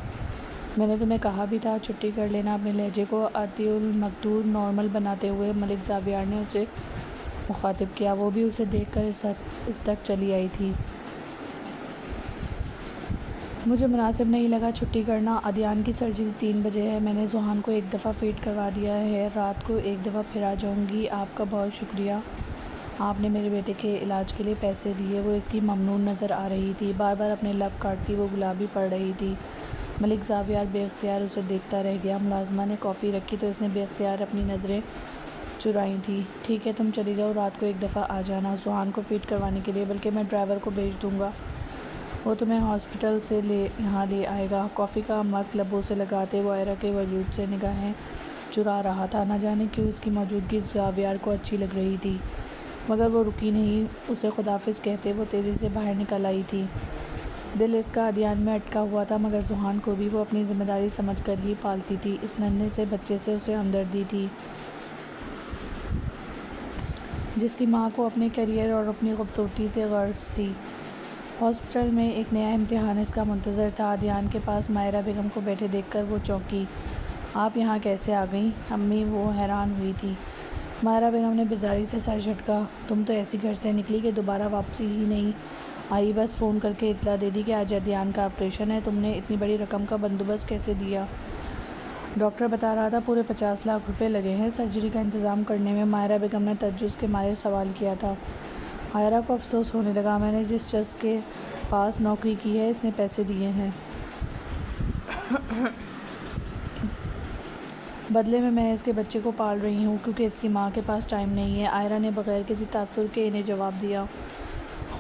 میں نے تمہیں کہا بھی تھا چھٹی کر لینا۔ اپنے لہجے کو عاطی المقدور نارمل بناتے ہوئے ملک زاویار نے اسے مخاطب کیا۔ وہ بھی اسے دیکھ کر اس تک چلی آئی تھی۔ مجھے مناسب نہیں لگا چھٹی کرنا۔ عدیان کی سرجری 3 بجے ہے۔ میں نے ذوحان کو 1 دفعہ فیڈ کروا دیا ہے، رات کو 1 دفعہ پھر آ جاؤں گی۔ آپ کا بہت شکریہ، آپ نے میرے بیٹے کے علاج کے لیے پیسے دیے۔ وہ اس کی ممنون نظر آ رہی تھی، بار بار اپنے لب کاٹتی وہ گلابی پڑ رہی تھی۔ ملک زاویار بے اختیار اسے دیکھتا رہ گیا۔ ملازمہ نے کافی رکھی تو اس نے بے اختیار اپنی نظریں چرائی تھیں۔ ٹھیک ہے، تم چلی جاؤ، رات کو 1 دفعہ آ جانا ذوحان کو فیڈ کروانے کے لیے، بلکہ میں ڈرائیور کو بھیج دوں گا، وہ تمہیں ہاسپٹل سے یہاں لے آئے گا۔ کافی کا مگ لبوں سے لگاتے وہ عائرہ کے وجود سے نگاہیں چرا رہا تھا۔ نہ جانے کیوں اس کی موجودگی زاویار کو اچھی لگ رہی تھی، مگر وہ رکی نہیں۔ اسے خداحافظ کہتے وہ تیزی سے باہر نکل آئی تھی۔ دل اس کا عدیان میں اٹکا ہوا تھا، مگر ذوحان کو بھی وہ اپنی ذمہ داری سمجھ کر ہی پالتی تھی۔ اس ننھے سے بچے سے اسے ہمدردی تھی، جس کی ماں کو اپنے کیریئر اور اپنی خوبصورتی سے غرض تھی۔ ہاسپٹل میں ایک نیا امتحان اس کا منتظر تھا۔ عدیان کے پاس ماہرہ بیگم کو بیٹھے دیکھ کر وہ چونکی۔ آپ یہاں کیسے آ گئیں امی؟ وہ حیران ہوئی تھی۔ ماہرہ بیگم نے بیزاری سے سر جھٹکا۔ تم تو ایسی گھر سے نکلی کہ دوبارہ واپسی ہی نہیں آئی، بس فون کر کے اطلاع دے دی کہ آج عدیان کا آپریشن ہے۔ تم نے اتنی بڑی رقم کا بندوبست کیسے دیا؟ ڈاکٹر بتا رہا تھا پورے 50 لاکھ روپے لگے ہیں سرجری کا انتظام کرنے میں۔ ماہرہ بیگم نے تعجب کے مارے سوال کیا تھا۔ عائرہ کو افسوس ہونے لگا۔ میں نے جس شخص کے پاس نوکری کی ہے، اس نے پیسے دیے ہیں، بدلے میں اس کے بچے کو پال رہی ہوں، کیونکہ اس کی ماں کے پاس ٹائم نہیں ہے۔ عائرہ نے بغیر کسی تاثر کے انہیں جواب دیا۔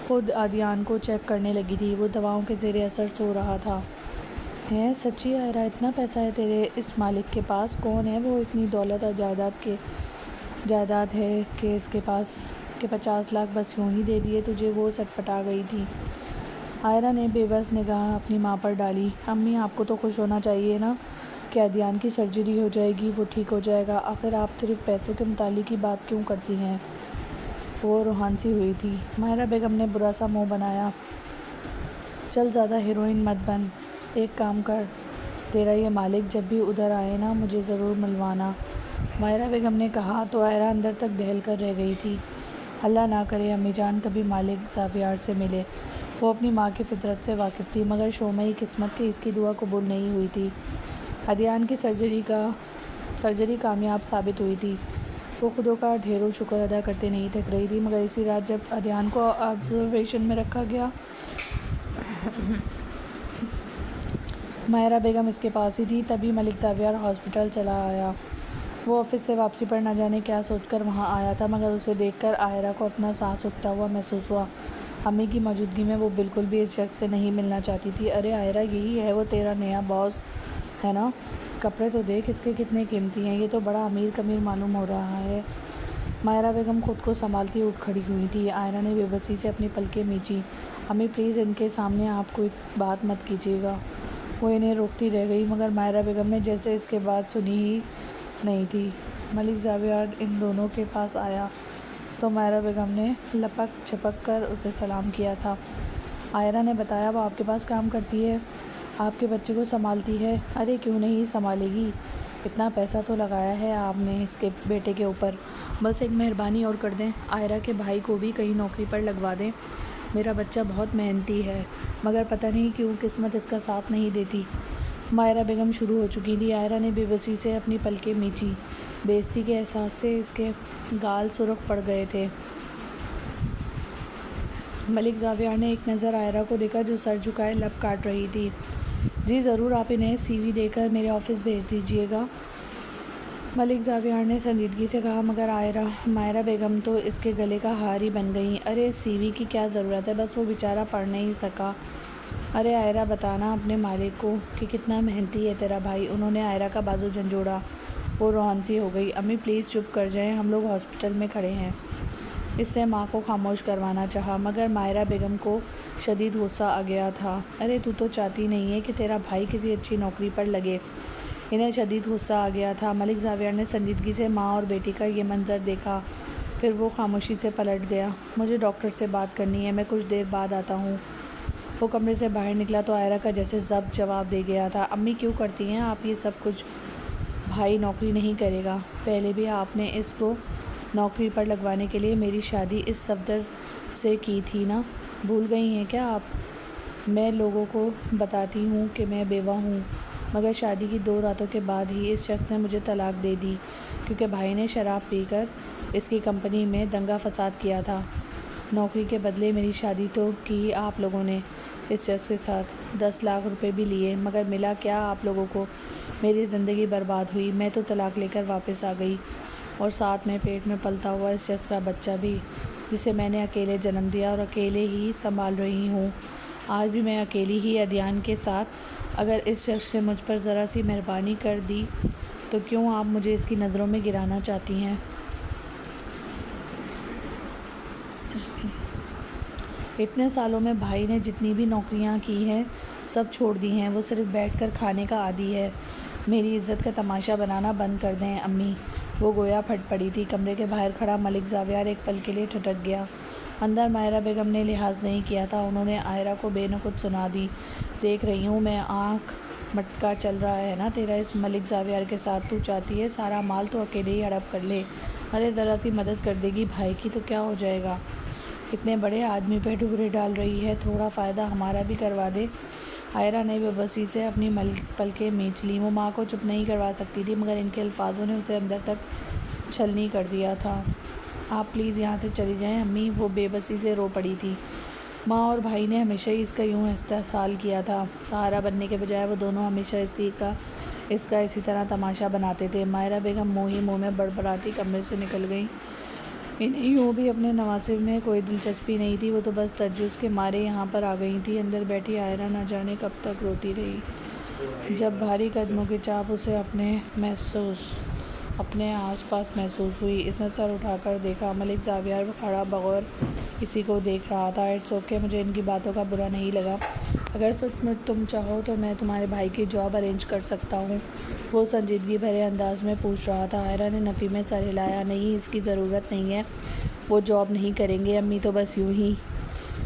خود عدیان کو چیک کرنے لگی تھی، وہ دواؤں کے زیر اثر سو رہا تھا۔ ہیں سچی عائرہ؟ اتنا پیسہ ہے تیرے اس مالک کے پاس؟ کون ہے وہ؟ اتنی دولت اور جائیداد ہے کہ اس کے پاس کہ 50 لاکھ بس یوں ہی دے دیے تجھے؟ وہ سٹ پٹا گئی تھی۔ عائرہ نے بے بس نگاہ اپنی ماں پر ڈالی۔ امی آپ کو تو خوش ہونا چاہیے نا کہ عدیان کی سرجری ہو جائے گی، وہ ٹھیک ہو جائے گا۔ آخر آپ صرف پیسوں کے متعلق ہی بات کیوں کرتی ہیں؟ وہ روحان سی ہوئی تھی۔ ماہرہ بیگم نے برا سا منہ بنایا۔ چل زیادہ ہیروئن مت بن، ایک کام کر، تیرا یہ مالک جب بھی ادھر آئے نا مجھے ضرور ملوانا۔ ماہرہ بیگم نے کہا تو عائرہ اندر تک دہل کر رہ گئی تھی۔ اللہ نہ کرے امی جان کبھی مالک زاویار سے ملے۔ وہ اپنی ماں کی فطرت سے واقف تھی، مگر شومیئی قسمت کہ اس کی دعا قبول نہیں ہوئی تھی۔ عدیان کی سرجری کامیاب ثابت ہوئی تھی۔ وہ خدا کا ڈھیروں شکر ادا کرتے نہیں تھک رہی تھی، مگر اسی رات جب عدیان کو آبزرویشن میں رکھا گیا، ماہرہ بیگم اس کے پاس ہی تھی، تبھی ملک زاویار ہاسپٹل چلا آیا۔ وہ آفس سے واپسی پر نہ جانے کیا سوچ کر وہاں آیا تھا، مگر اسے دیکھ کر عائرہ کو اپنا سانس رکتا ہوا محسوس ہوا۔ امی کی موجودگی میں وہ بالکل بھی اس شخص سے نہیں ملنا چاہتی تھی۔ ارے عائرہ، یہی ہے وہ تیرا نیا باس ہے نا؟ کپڑے تو دیکھ اس کے کتنے قیمتی ہیں، یہ تو بڑا امیر کمیر معلوم ہو رہا ہے۔ ماہرہ بیگم خود کو سنبھالتی اٹھ کھڑی ہوئی تھی۔ عائرہ نے بے بسی سے اپنی پلکیں مینچی۔ امی پلیز ان کے سامنے آپ کوئی بات مت کیجیے گا۔ وہ انہیں روکتی رہ گئی، مگر ماہرہ بیگم نے جیسے اس کے بات سنی ہی نہیں تھی۔ ملک زاویار ان دونوں کے پاس آیا تو ماہرہ بیگم نے لپک چھپک کر اسے سلام کیا تھا۔ عائرہ نے بتایا وہ آپ کے پاس کام کرتی ہے، آپ کے بچے کو سنبھالتی ہے۔ ارے کیوں نہیں سنبھالے گی، اتنا پیسہ تو لگایا ہے آپ نے اس کے بیٹے کے اوپر، بس ایک مہربانی اور کر دیں، عائرہ کے بھائی کو بھی کہیں نوکری پر لگوا دیں۔ میرا بچہ بہت محنتی ہے، مگر پتہ نہیں کیوں قسمت اس کا ساتھ نہیں دیتی۔ ماہرہ بیگم شروع ہو چکی تھی۔ عائرہ نے بے بسی سے اپنی پلکیں مینچی۔ بے عزتی کے احساس سے اس کے گال سرخ پڑ گئے تھے۔ ملک زاویار نے ایک نظر عائرہ کو دیکھا جو سر جھکائے لب کاٹ رہی تھی۔ جی ضرور، آپ انہیں سی وی دے کر میرے آفس بھیج دیجیے گا، ملک زاویار نے سنجیدگی سے کہا، مگر ماہرہ بیگم تو اس کے گلے کا ہار ہی بن گئیں۔ ارے سی وی کی کیا ضرورت ہے، بس وہ بیچارہ پڑھ نہیں سکا۔ ارے عائرہ بتانا اپنے مالک کو کہ کتنا محنتی ہے تیرا بھائی۔ انہوں نے عائرہ کا بازو جھنجھوڑا۔ وہ روحان سی ہو گئی۔ امی پلیز چپ کر جائیں، ہم لوگ ہاسپٹل میں کھڑے ہیں۔ اس نے ماں کو خاموش کروانا چاہا، مگر ماہرہ بیگم کو شدید غصہ آ گیا تھا۔ ارے تو چاہتی نہیں ہے کہ تیرا بھائی کسی اچھی نوکری پر لگے؟ انہیں شدید غصہ آ گیا تھا۔ ملک زاویار نے سنجیدگی سے ماں اور بیٹی کا یہ منظر دیکھا، پھر وہ خاموشی سے پلٹ گیا۔ مجھے ڈاکٹر سے بات کرنی ہے، میں کچھ دیر بعد آتا ہوں۔ وہ کمرے سے باہر نکلا تو عائرہ کا جیسے ضبط جواب دے گیا تھا۔ امی کیوں کرتی ہیں آپ یہ سب کچھ؟ بھائی نوکری نہیں کرے گا، پہلے بھی آپ نے اس کو نوکری پر لگوانے کے لیے میری شادی اس صفدر سے کی تھی نا، بھول گئی ہیں کیا آپ؟ میں لوگوں کو بتاتی ہوں کہ میں بیوہ ہوں، مگر شادی کی 2 راتوں کے بعد ہی اس شخص نے مجھے طلاق دے دی، کیونکہ بھائی نے شراب پی کر اس کی کمپنی میں دنگا فساد کیا تھا۔ نوکری کے بدلے میری شادی تو کی آپ لوگوں نے اس شخص کے ساتھ، 10 لاکھ روپے بھی لیے، مگر ملا کیا آپ لوگوں کو؟ میری زندگی برباد ہوئی، میں تو طلاق لے کر واپس آ گئی، اور ساتھ میں پیٹ میں پلتا ہوا اس شخص کا بچہ بھی، جسے میں نے اکیلے جنم دیا اور اکیلے ہی سنبھال رہی ہوں۔ آج بھی میں اکیلی ہی عدیان کے ساتھ۔ اگر اس شخص نے مجھ پر ذرا سی مہربانی کر دی تو کیوں آپ مجھے اس کی نظروں میں گرانا چاہتی ہیں؟ اتنے سالوں میں بھائی نے جتنی بھی نوکریاں کی ہیں سب چھوڑ دی ہیں، وہ صرف بیٹھ کر کھانے کا عادی ہے۔ میری عزت کا تماشا بنانا بند کر دیں امی۔ وہ گویا پھٹ پڑی تھی۔ کمرے کے باہر کھڑا ملک زاویار ایک پل کے لیے ٹھٹک گیا۔ اندر ماہرہ بیگم نے لحاظ نہیں کیا تھا، انہوں نے عائرہ کو بے نقط سنا دی۔ دیکھ رہی ہوں میں، آنکھ مٹکا چل رہا ہے نا تیرا اس ملک زاویار کے ساتھ، تو چاہتی ہے سارا مال تو اکیلے ہی ہڑپ کر لے۔ ارے ذرا سی مدد کر دے گی بھائی کی تو کیا ہو جائے گا، اتنے بڑے آدمی پہ ڈبرے ڈال رہی ہے، تھوڑا فائدہ ہمارا بھی کروا دے۔ عائرہ نے بے بسی سے اپنی پلکیں مینچ لیں۔ وہ ماں کو چپ نہیں کروا سکتی تھی، مگر ان کے الفاظوں نے اسے اندر تک چھلنی کر دیا تھا۔ آپ پلیز یہاں سے چلی جائیں امی، وہ بے بسی سے رو پڑی تھی۔ ماں اور بھائی نے ہمیشہ ہی اس کا یوں استحصال کیا تھا، سہارا بننے کے بجائے وہ دونوں ہمیشہ اس کا اسی طرح تماشا بناتے تھے۔ ماہرہ بیگم منہ ہی منہ میں بڑبڑاتی کمرے سے نکل گئیں۔ انہیں یوں بھی اپنے نواسب میں کوئی دلچسپی نہیں تھی، وہ تو بس تجسس کے مارے یہاں پر آ گئی تھیں۔ اندر بیٹھی عائرہ نہ جانے کب تک روتی رہی، جب بھاری قدموں کی چاپ اسے اپنے محسوس اپنے آس پاس محسوس ہوئی۔ اس نے سر اٹھا کر دیکھا۔ ملک زاویہ کھڑا بغور کسی کو دیکھ رہا تھا۔ اٹس اوکے، مجھے ان کی باتوں کا برا نہیں لگا۔ اگر سچ میں تم چاہو تو میں تمہارے بھائی کی جاب ارینج کر سکتا ہوں، وہ سنجیدگی بھرے انداز میں پوچھ رہا تھا۔ عائرہ نے نفی میں سر ہلایا۔ نہیں، اس کی ضرورت نہیں ہے، وہ جاب نہیں کریں گے، امی تو بس یوں ہی۔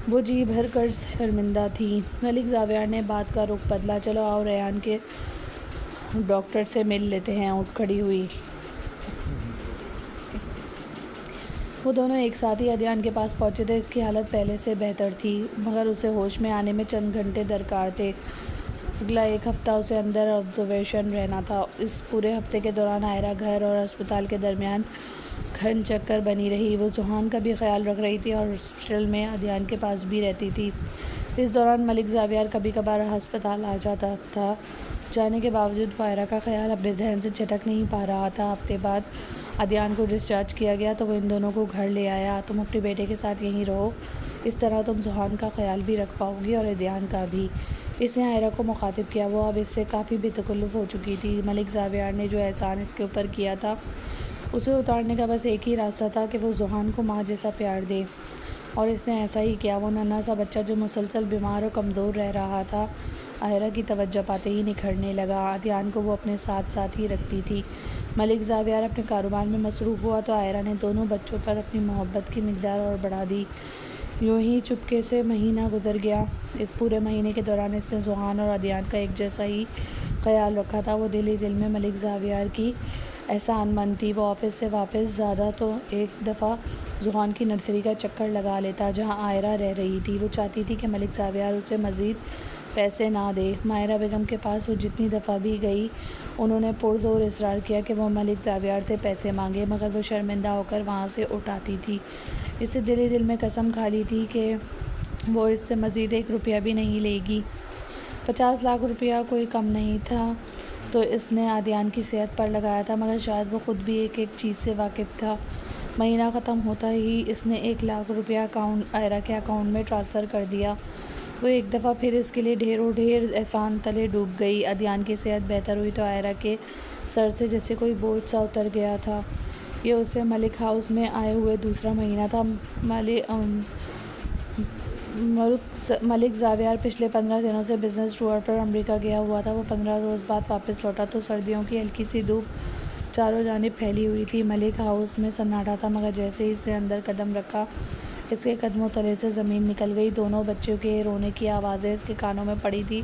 وہ جی بھر کر شرمندہ تھی۔ ملک زاویہ نے بات کا رخ بدلا۔ چلو آؤ، ریان کے ڈاکٹر سے مل لیتے ہیں۔ اٹھ کھڑی ہوئی۔ وہ دونوں ایک ساتھ ہی عدنان کے پاس پہنچے تھے۔ اس کی حالت پہلے سے بہتر تھی، مگر اسے ہوش میں آنے میں چند گھنٹے درکار تھے۔ اگلا ایک ہفتہ اسے انڈر آبزرویشن رہنا تھا۔ اس پورے ہفتے کے دوران عائرہ گھر اور اسپتال کے درمیان گھن چکر بنی رہی۔ وہ ذوحان کا بھی خیال رکھ رہی تھی اور ہاسپٹل میں عدنان کے پاس بھی رہتی تھی۔ اس دوران ملک زاویہ کبھی کبھار ہسپتال آ جاتا تھا۔ جانے کے باوجود وہ عائرہ کا خیال اپنے ذہن سے جھٹک نہیں پا رہا تھا۔ ہفتے بعد عدنان کو ڈسچارج کیا گیا تو وہ ان دونوں کو گھر لے آیا۔ تم اپنے بیٹے کے ساتھ یہیں رہو، اس طرح تم ذوحان کا خیال بھی رکھ پاؤ گی اور عدنان کا بھی۔ اس نے عائرہ کو مخاطب کیا۔ وہ اب اس سے کافی بے تکلف ہو چکی تھی۔ ملک زاویہ نے جو احسان اس کے اوپر کیا تھا، اسے اتارنے کا بس ایک ہی راستہ تھا کہ وہ ذوحان کو ماں جیسا پیار دے، اور اس نے ایسا ہی کیا۔ وہ ننھا سا بچہ جو مسلسل بیمار اور کمزور رہ رہا تھا، عائرہ کی توجہ پاتے ہی نکھرنے لگا۔ عدنان کو وہ اپنے ساتھ ساتھ ہی رکھتی تھی۔ ملک زاویہ اپنے کاروبار میں مصروف ہوا تو عائرہ نے دونوں بچوں پر اپنی محبت کی مقدار اور بڑھا دی۔ یوں ہی چپکے سے مہینہ گزر گیا۔ اس پورے مہینے کے دوران اس نے ذوحان اور عدنان کا ایک جیسا ہی خیال رکھا تھا۔ وہ دل ہی دل میں ملک زاویہ کی احسان مند تھی۔ وہ آفس سے واپس زیادہ تو ایک دفعہ ذوحان کی نرسری کا چکر لگا لیتا، جہاں عائرہ رہ رہی تھی۔ وہ چاہتی تھی کہ ملک زاویہ اسے مزید پیسے نہ دے۔ ماہرہ بیگم کے پاس وہ جتنی دفعہ بھی گئی، انہوں نے پرزور اصرار کیا کہ وہ ملک زاویہ سے پیسے مانگے، مگر وہ شرمندہ ہو کر وہاں سے اٹھ آتی تھی۔ اس نے دل ہی دل میں قسم کھا لی تھی کہ وہ اس سے مزید 1 روپیہ بھی نہیں لے گی۔ 50 لاکھ روپیہ کوئی کم نہیں تھا تو اس نے عدنان کی صحت پر لگایا تھا، مگر شاید وہ خود بھی ایک ایک چیز سے واقف تھا۔ مہینہ ختم ہوتا ہی اس نے 1 لاکھ روپیہ عائرہ کے اکاؤنٹ میں ٹرانسفر کر دیا۔ وہ ایک دفعہ پھر اس کے لیے ڈھیروں ڈھیر احسان تلے ڈوب گئی۔ عدنان کی صحت بہتر ہوئی تو عائرہ کے سر سے جیسے کوئی بوجھ سا اتر گیا تھا۔ یہ اسے ملک ہاؤس میں آئے ہوئے دوسرا مہینہ تھا۔ ملک زاویہ پچھلے 15 دنوں سے بزنس ٹور پر امریکہ گیا ہوا تھا۔ وہ 15 روز بعد واپس لوٹا تو سردیوں کی ہلکی سی دھوپ چاروں جانب پھیلی ہوئی تھی۔ ملک ہاؤس میں سناٹا تھا، مگر جیسے ہی اس نے اندر قدم رکھا، اس کے قدموں تلے سے زمین نکل گئی۔ دونوں بچوں کے رونے کی آوازیں اس کے کانوں میں پڑی تھیں،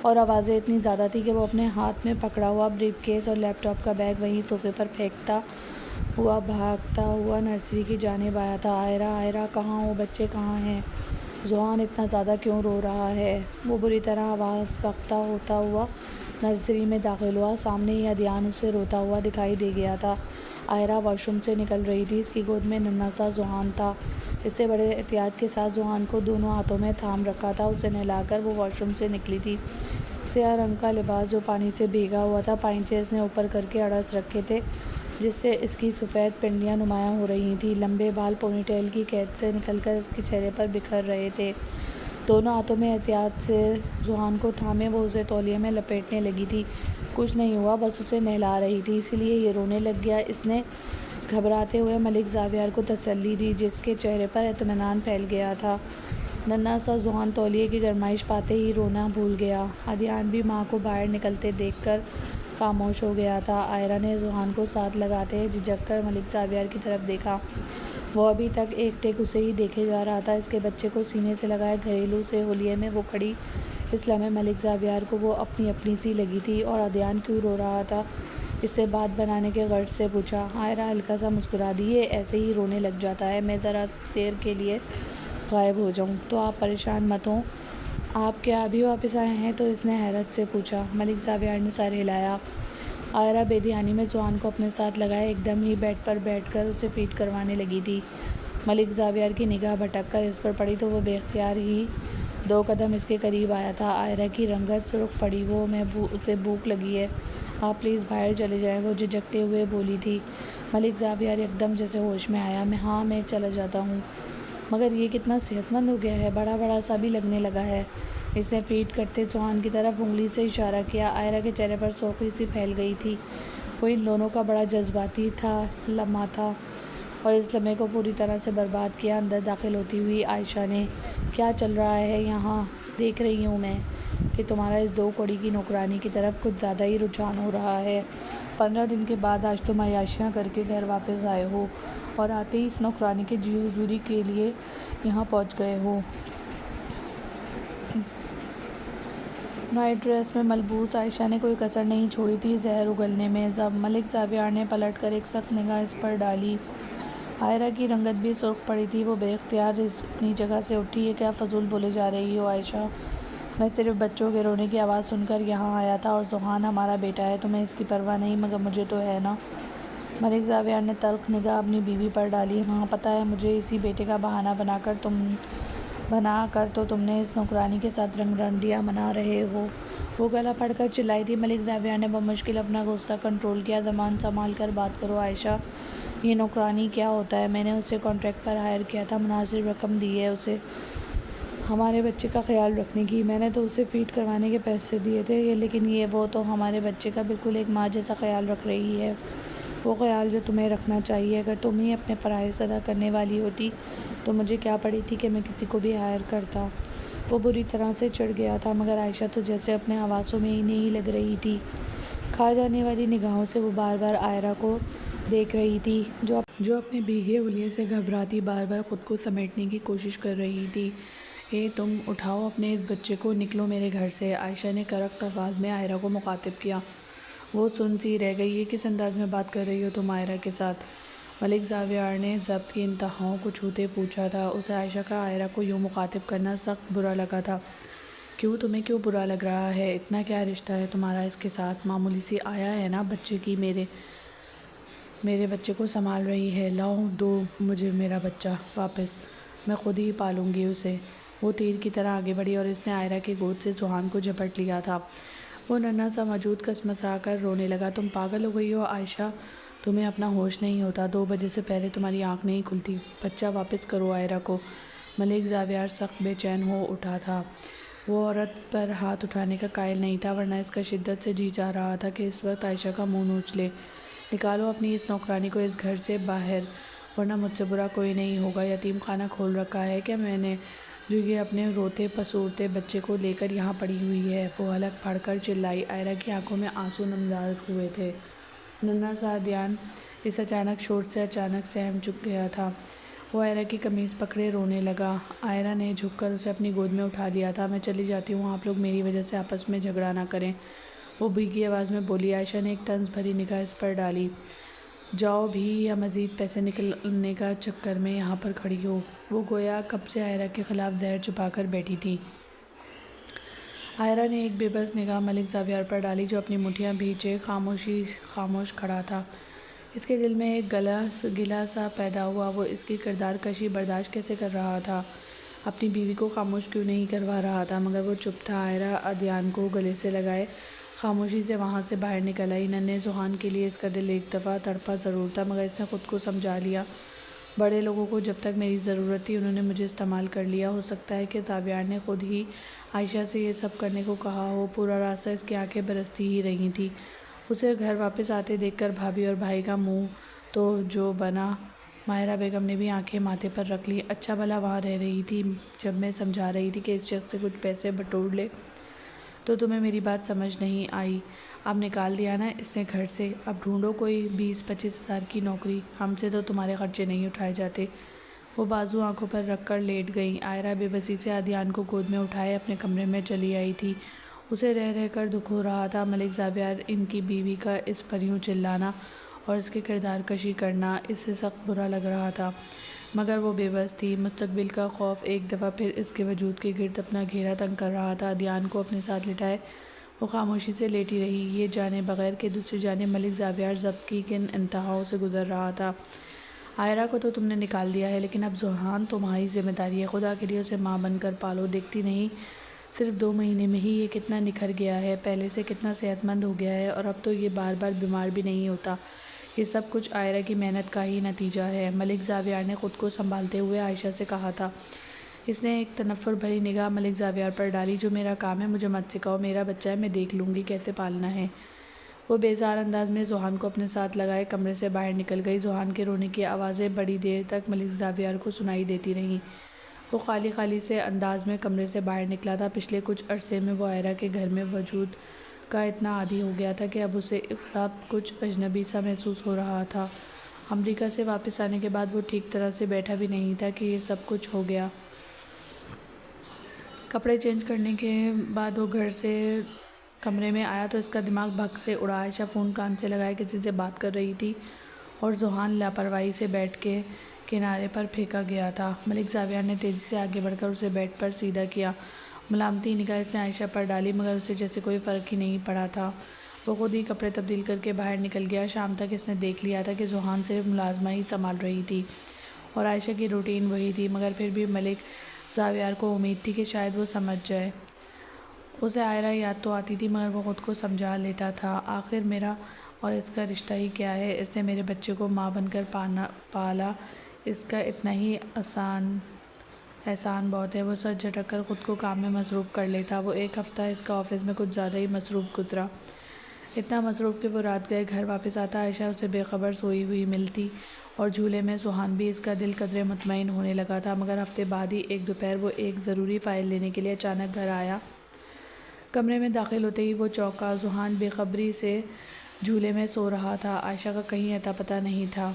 اور آوازیں اتنی زیادہ تھیں کہ وہ اپنے ہاتھ میں پکڑا ہوا بریف کیس اور لیپ ٹاپ کا بیگ وہیں صوفے پر پھینکتا ہوا بھاگتا ہوا نرسری کی جانب آیا تھا۔ عائرہ، عائرہ کہاں ہو؟ بچے کہاں ہیں؟ ذوحان اتنا زیادہ کیوں رو رہا ہے؟ وہ بری طرح آواز بکتا ہوتا ہوا نرسری میں داخل ہوا۔ سامنے ہی عدنان اسے روتا ہوا دکھائی دے گیا تھا۔ عائرہ واش روم سے نکل رہی تھی۔ اس کی گود میں ننھا سا ذوحان تھا۔ اس سے بڑے احتیاط کے ساتھ ذوحان کو دونوں ہاتھوں میں تھام رکھا تھا۔ اسے نہلا کر وہ واش روم سے نکلی تھی۔ سیاہ رنگ کا لباس جو پانی سے بھیگا ہوا تھا، پائنچے اس نے اوپر کر کے اڑس رکھے تھے، جس سے اس کی سفید پنڈلیاں نمایاں ہو رہی تھیں۔ لمبے بال پونی ٹیل کی قید سے نکل کر اس کے چہرے پر بکھر رہے تھے۔ دونوں ہاتھوں میں احتیاط سے ذوحان کو تھامے وہ اسے تولیے میں لپیٹنے لگی تھی۔ کچھ نہیں ہوا، بس اسے نہلا رہی تھی، اسی لیے یہ رونے لگ گیا۔ اس نے گھبراتے ہوئے ملک زاویہ کو تسلی دی، جس کے چہرے پر اطمینان پھیل گیا تھا۔ ننھا سا ذوحان تولیے کی گرمائش پاتے ہی رونا بھول گیا۔ عدنان بھی ماں کو باہر نکلتے دیکھ کر خاموش ہو گیا تھا۔ عائرہ نے ذوحان کو ساتھ لگاتے جھجک کر ملک زاویہ کی طرف دیکھا۔ وہ ابھی تک ایک ٹک اسے ہی دیکھے جا رہا تھا۔ اس کے بچے کو سینے سے لگائے گھریلو سے ہولیے میں وہ کھڑی اس لمحے ملک زاویہ کو وہ اپنی سی لگی تھی۔ اور عدنان کیوں رو رہا تھا؟ اس سے بات بنانے کے غرض سے پوچھا۔ عائرہ ہلکا سا مسکرا دی۔ یہ ایسے ہی رونے لگ جاتا ہے، میں ذرا دیر کے لیے غائب ہو جاؤں تو آپ پریشان مت ہوں۔ آپ کیا ابھی واپس آئے ہیں؟ تو اس نے حیرت سے پوچھا۔ ملک زاویہ نے سر ہلایا۔ عائرہ بے دھیانی میں ذوحان کو اپنے ساتھ لگائے ایک دم ہی بیڈ پر بیٹھ کر اسے فیڈ کروانے لگی تھی۔ ملک زاویہ کی نگاہ بھٹک کر اس پر پڑی تو وہ بے اختیار ہی 2 قدم اس کے قریب آیا تھا۔ عائرہ کی رنگت سرخ پڑی۔ اسے بھوک لگی ہے، آپ پلیز باہر چلے جائیں، وہ جھجکتے ہوئے بولی تھی۔ ملک زاویہ ایک دم جیسے ہوش میں آیا۔ ہاں میں چلا جاتا ہوں، مگر یہ کتنا صحت مند ہو گیا ہے، بڑا بڑا سا بھی لگنے لگا ہے۔ اس نے فیڈ کرتے ذوحان کی طرف انگلی سے اشارہ کیا۔ عائرہ کے چہرے پر سرخی سی پھیل گئی تھی۔ وہ ان دونوں کا بڑا جذباتی لمحہ تھا اور اس لمحے کو پوری طرح سے برباد کیا۔ اندر داخل ہوتی ہوئی عائشہ نے، کیا چل رہا ہے یہاں؟ دیکھ رہی ہوں میں کہ تمہارا اس 2 کوڑی کی نوکرانی کی طرف کچھ زیادہ ہی رجحان ہو رہا ہے۔ 15 دن کے بعد آج تم عیاشیاں کر کے گھر واپس آئے ہو اور آتے ہی اس نوکرانی کے جی حضوری کے لیے یہاں پہنچ گئے ہو۔ نائٹ ڈریس میں ملبوس عائشہ نے کوئی کسر نہیں چھوڑی تھی زہر اگلنے میں۔ ملک زاویار نے پلٹ کر ایک سخت نگاہ اس پر ڈالی۔ عائرہ کی رنگت بھی سرخ پڑی تھی۔ وہ بے اختیار اپنی جگہ سے اٹھی۔ یہ کیا فضول بولے جا رہی ہو عائشہ؟ میں صرف بچوں کے رونے کی آواز سن کر یہاں آیا تھا، اور ذوحان ہمارا بیٹا ہے، تمہیں اس کی پرواہ نہیں مگر مجھے تو ہے نا۔ ملک زاویار نے تلخ نگاہ اپنی بیوی پر ڈالی۔ ہاں پتہ ہے مجھے، اسی بیٹے کا بہانہ بنا کر تو تم نے اس نوکرانی کے ساتھ رنگ رنڈیاں منا رہے ہو۔ وہ گلا پھاڑ کر چلائی تھی۔ ملک زاویار نے بمشکل اپنا غصہ کنٹرول کیا۔ زبان سنبھال کر بات کرو عائشہ، یہ نوکرانی کیا ہوتا ہے؟ میں نے اسے کانٹریکٹ پر ہائر کیا تھا، مناسب رقم دی ہے اسے ہمارے بچے کا خیال رکھنے کی۔ میں نے تو اسے فیڈ کروانے کے پیسے دیے تھے، لیکن وہ تو ہمارے بچے کا بالکل ایک ماں جیسا خیال رکھ رہی ہے، وہ خیال جو تمہیں رکھنا چاہیے۔ اگر تم ہی اپنے فرائض ادا کرنے والی ہوتی تو مجھے کیا پڑی تھی کہ میں کسی کو بھی ہائر کرتا۔ وہ بری طرح سے چڑھ گیا تھا، مگر عائشہ تو جیسے اپنے حواسوں میں ہی نہیں لگ رہی تھی۔ کھا جانے والی نگاہوں سے وہ بار بار عائرہ کو دیکھ رہی تھی، جو اپنے بھیگے حلیے سے گھبراتی بار بار خود کو سمیٹنے کی کوشش کر رہی تھی۔ تم اٹھاؤ اپنے اس بچے کو، نکلو میرے گھر سے، عائشہ نے کرخت آواز میں عائرہ کو مخاطب کیا۔ وہ سن سی رہ گئی۔ یہ کس انداز میں بات کر رہی ہو تم عائرہ کے ساتھ؟ ملک زاویار نے ضبط کی انتہاؤں کو چھوتے پوچھا تھا۔ اسے عائشہ کا عائرہ کو یوں مخاطب کرنا سخت برا لگا تھا۔ کیوں، تمہیں کیوں برا لگ رہا ہے؟ اتنا کیا رشتہ ہے تمہارا اس کے ساتھ؟ معمولی سی آیا ہے نا بچے کی، میرے بچے کو سنبھال رہی ہے۔ لاؤ دو مجھے میرا بچہ واپس، میں خود ہی پالوں گی اسے۔ وہ تیر کی طرح آگے بڑھی اور اس نے عائرہ کی گود سے ذوحان کو جھپٹ لیا تھا۔ وہ ننھا سا موجود کسمسا کر رونے لگا۔ تم پاگل ہو گئی ہو عائشہ، تمہیں اپنا ہوش نہیں ہوتا؟ 2 بجے سے پہلے تمہاری آنکھ نہیں کھلتی۔ بچہ واپس کرو عائرہ کو۔ ملک زاویار سخت بے چین ہو اٹھا تھا۔ وہ عورت پر ہاتھ اٹھانے کا قائل نہیں تھا، ورنہ اس کا شدت سے جی چاہ رہا تھا کہ اس وقت عائشہ کا منہ نوچ لے۔ نکالو اپنی اس نوکرانی کو اس گھر سے باہر، ورنہ مجھ سے برا کوئی نہیں ہوگا۔ یتیم خانہ کھول رکھا ہے کیا میں نے، جو یہ اپنے روتے پسورتے بچے کو لے کر یہاں پڑی ہوئی ہے؟ وہ حلق پھاڑ کر چلائی۔ عائرہ کی آنکھوں میں آنسو نمودار ہوئے تھے۔ ننھا سا عدنان اس اچانک شور سے اچانک سہم چک گیا تھا۔ وہ عائرہ کی قمیض پکڑے رونے لگا۔ عائرہ نے جھک کر اسے اپنی گود میں اٹھا لیا تھا۔ میں چلی جاتی ہوں، آپ لوگ میری وجہ سے آپس میں جھگڑا نہ کریں، وہ بھیگی آواز میں بولی۔ عائشہ نے ایک طنز بھری نگاہ اس پر ڈالی۔ جاؤ بھی، یا مزید پیسے نکلنے کا چکر میں یہاں پر کھڑی ہو؟ وہ گویا کب سے عائرہ کے خلاف زہر چھپا کر بیٹھی تھی۔ عائرہ نے ایک بے بس نگاہ ملک زاویار پر ڈالی، جو اپنی مٹھیاں بھیجے خاموش کھڑا تھا۔ اس کے دل میں ایک گلہ سا پیدا ہوا۔ وہ اس کی کردار کشی برداشت کیسے کر رہا تھا؟ اپنی بیوی کو خاموش کیوں نہیں کروا رہا تھا؟ مگر وہ چپ تھا۔ عائرہ عدنان کو گلے سے لگائے خاموشی سے وہاں سے باہر نکل آئی۔ ننھے ذوحان کے لیے اس کا دل ایک دفعہ تڑپا ضرور تھا، مگر اس نے خود کو سمجھا لیا۔ بڑے لوگوں کو جب تک میری ضرورت تھی انہوں نے مجھے استعمال کر لیا۔ ہو سکتا ہے کہ زاویار نے خود ہی عائشہ سے یہ سب کرنے کو کہا ہو۔ پورا راستہ اس کی آنکھیں برستی ہی رہی تھیں۔ اسے گھر واپس آتے دیکھ کر بھابھی اور بھائی کا منہ تو جو بنا، ماہرہ بیگم نے بھی آنکھیں ماتھے پر رکھ لیں۔ اچھا بھلا وہاں رہ رہی تھی جب میں سمجھا رہی تھی کہ اس شخص سے کچھ پیسے بٹور لے تو تمہیں میری بات سمجھ نہیں آئی۔ اب نکال دیا نا اس نے گھر سے، اب ڈھونڈو کوئی 20-25 ہزار کی نوکری، ہم سے تو تمہارے خرچے نہیں اٹھائے جاتے۔ وہ بازو آنکھوں پر رکھ کر لیٹ گئیں۔ عائرہ بے بسی سے عدنان کو گود میں اٹھائے اپنے کمرے میں چلی آئی تھی۔ اسے رہ رہ کر دکھ ہو رہا تھا۔ ملک زاویار ان کی بیوی کا اس پر یوں چلانا اور اس کی کردار کشی کرنا اسے سخت برا لگ رہا تھا، مگر وہ بے بس تھی۔ مستقبل کا خوف ایک دفعہ پھر اس کے وجود کے گرد اپنا گھیرا تنگ کر رہا تھا۔ عدنان کو اپنے ساتھ لٹائے وہ خاموشی سے لیٹی رہی، یہ جانے بغیر کہ دوسری جانب ملک زاویار ضبط کی کن انتہاؤں سے گزر رہا تھا۔ عائرہ کو تو تم نے نکال دیا ہے، لیکن اب ذوحان تمہاری ذمہ داری ہے۔ خدا کے لیے اسے ماں بن کر پالو۔ دیکھتی نہیں صرف 2 مہینے میں ہی یہ کتنا نکھر گیا ہے، پہلے سے کتنا صحت مند ہو گیا ہے، اور اب تو یہ بار بار بیمار بھی نہیں ہوتا۔ یہ سب کچھ عائرہ کی محنت کا ہی نتیجہ ہے۔ ملک زاویار نے خود کو سنبھالتے ہوئے عائشہ سے کہا تھا۔ اس نے ایک تنفر بھری نگاہ ملک زاویار پر ڈالی۔ جو میرا کام ہے مجھے مت سکھاؤ، میرا بچہ ہے، میں دیکھ لوں گی کیسے پالنا ہے۔ وہ بیزار انداز میں ذوحان کو اپنے ساتھ لگائے کمرے سے باہر نکل گئی۔ ذوحان کے رونے کی آوازیں بڑی دیر تک ملک زاویار کو سنائی دیتی رہیں۔ وہ خالی خالی سے انداز میں کمرے سے باہر نکلا تھا۔ پچھلے کچھ عرصے میں وہ آئرہ کے گھر میں وجود کا اتنا عادی ہو گیا تھا کہ اب اسے اب کچھ اجنبی سا محسوس ہو رہا تھا۔ امریکہ سے واپس آنے کے بعد وہ ٹھیک طرح سے بیٹھا بھی نہیں تھا کہ یہ سب کچھ ہو گیا۔ کپڑے چینج کرنے کے بعد وہ گھر سے کمرے میں آیا تو اس کا دماغ بھگ سے اڑا۔ عائشہ فون کان سے لگائے کسی سے بات کر رہی تھی اور ذوحان لاپرواہی سے بیٹھ کے کنارے پر پھینکا گیا تھا۔ ملک زاویار نے تیزی سے آگے بڑھ کر اسے بیڈ پر سیدھا کیا۔ ملامتی نگاہ اس نے عائشہ پر ڈالی مگر اسے جیسے کوئی فرق ہی نہیں پڑا تھا۔ وہ خود ہی کپڑے تبدیل کر کے باہر نکل گیا۔ شام تک اس نے دیکھ لیا تھا کہ ذوحان صرف ملازمہ ہی سنبھال رہی تھی اور عائشہ کی روٹین وہی تھی، مگر پھر بھی ملک زاویار کو امید تھی کہ شاید وہ سمجھ جائے۔ اسے آئرہ یاد تو آتی تھی مگر وہ خود کو سمجھا لیتا تھا۔ آخر میرا اور اس کا رشتہ ہی کیا ہے؟ اس نے میرے بچے کو ماں بن کر پالا، اس کا اتنا ہی احسان بہت ہے۔ وہ سر جھٹک کر خود کو کام میں مصروف کر لیتا۔ وہ ایک ہفتہ اس کا آفس میں کچھ زیادہ ہی مصروف گزرا، اتنا مصروف کہ وہ رات گئے گھر واپس آتا عائشہ اسے بے خبر سوئی ہوئی ملتی اور جھولے میں ذوحان بھی۔ اس کا دل قدرے مطمئن ہونے لگا تھا مگر ہفتے بعد ہی ایک دوپہر وہ ایک ضروری فائل لینے کے لیے اچانک گھر آیا۔ کمرے میں داخل ہوتے ہی وہ چونکا۔ ذوحان بے خبری سے جھولے میں سو رہا تھا۔ عائشہ کا کہیں اتا پتہ نہیں تھا۔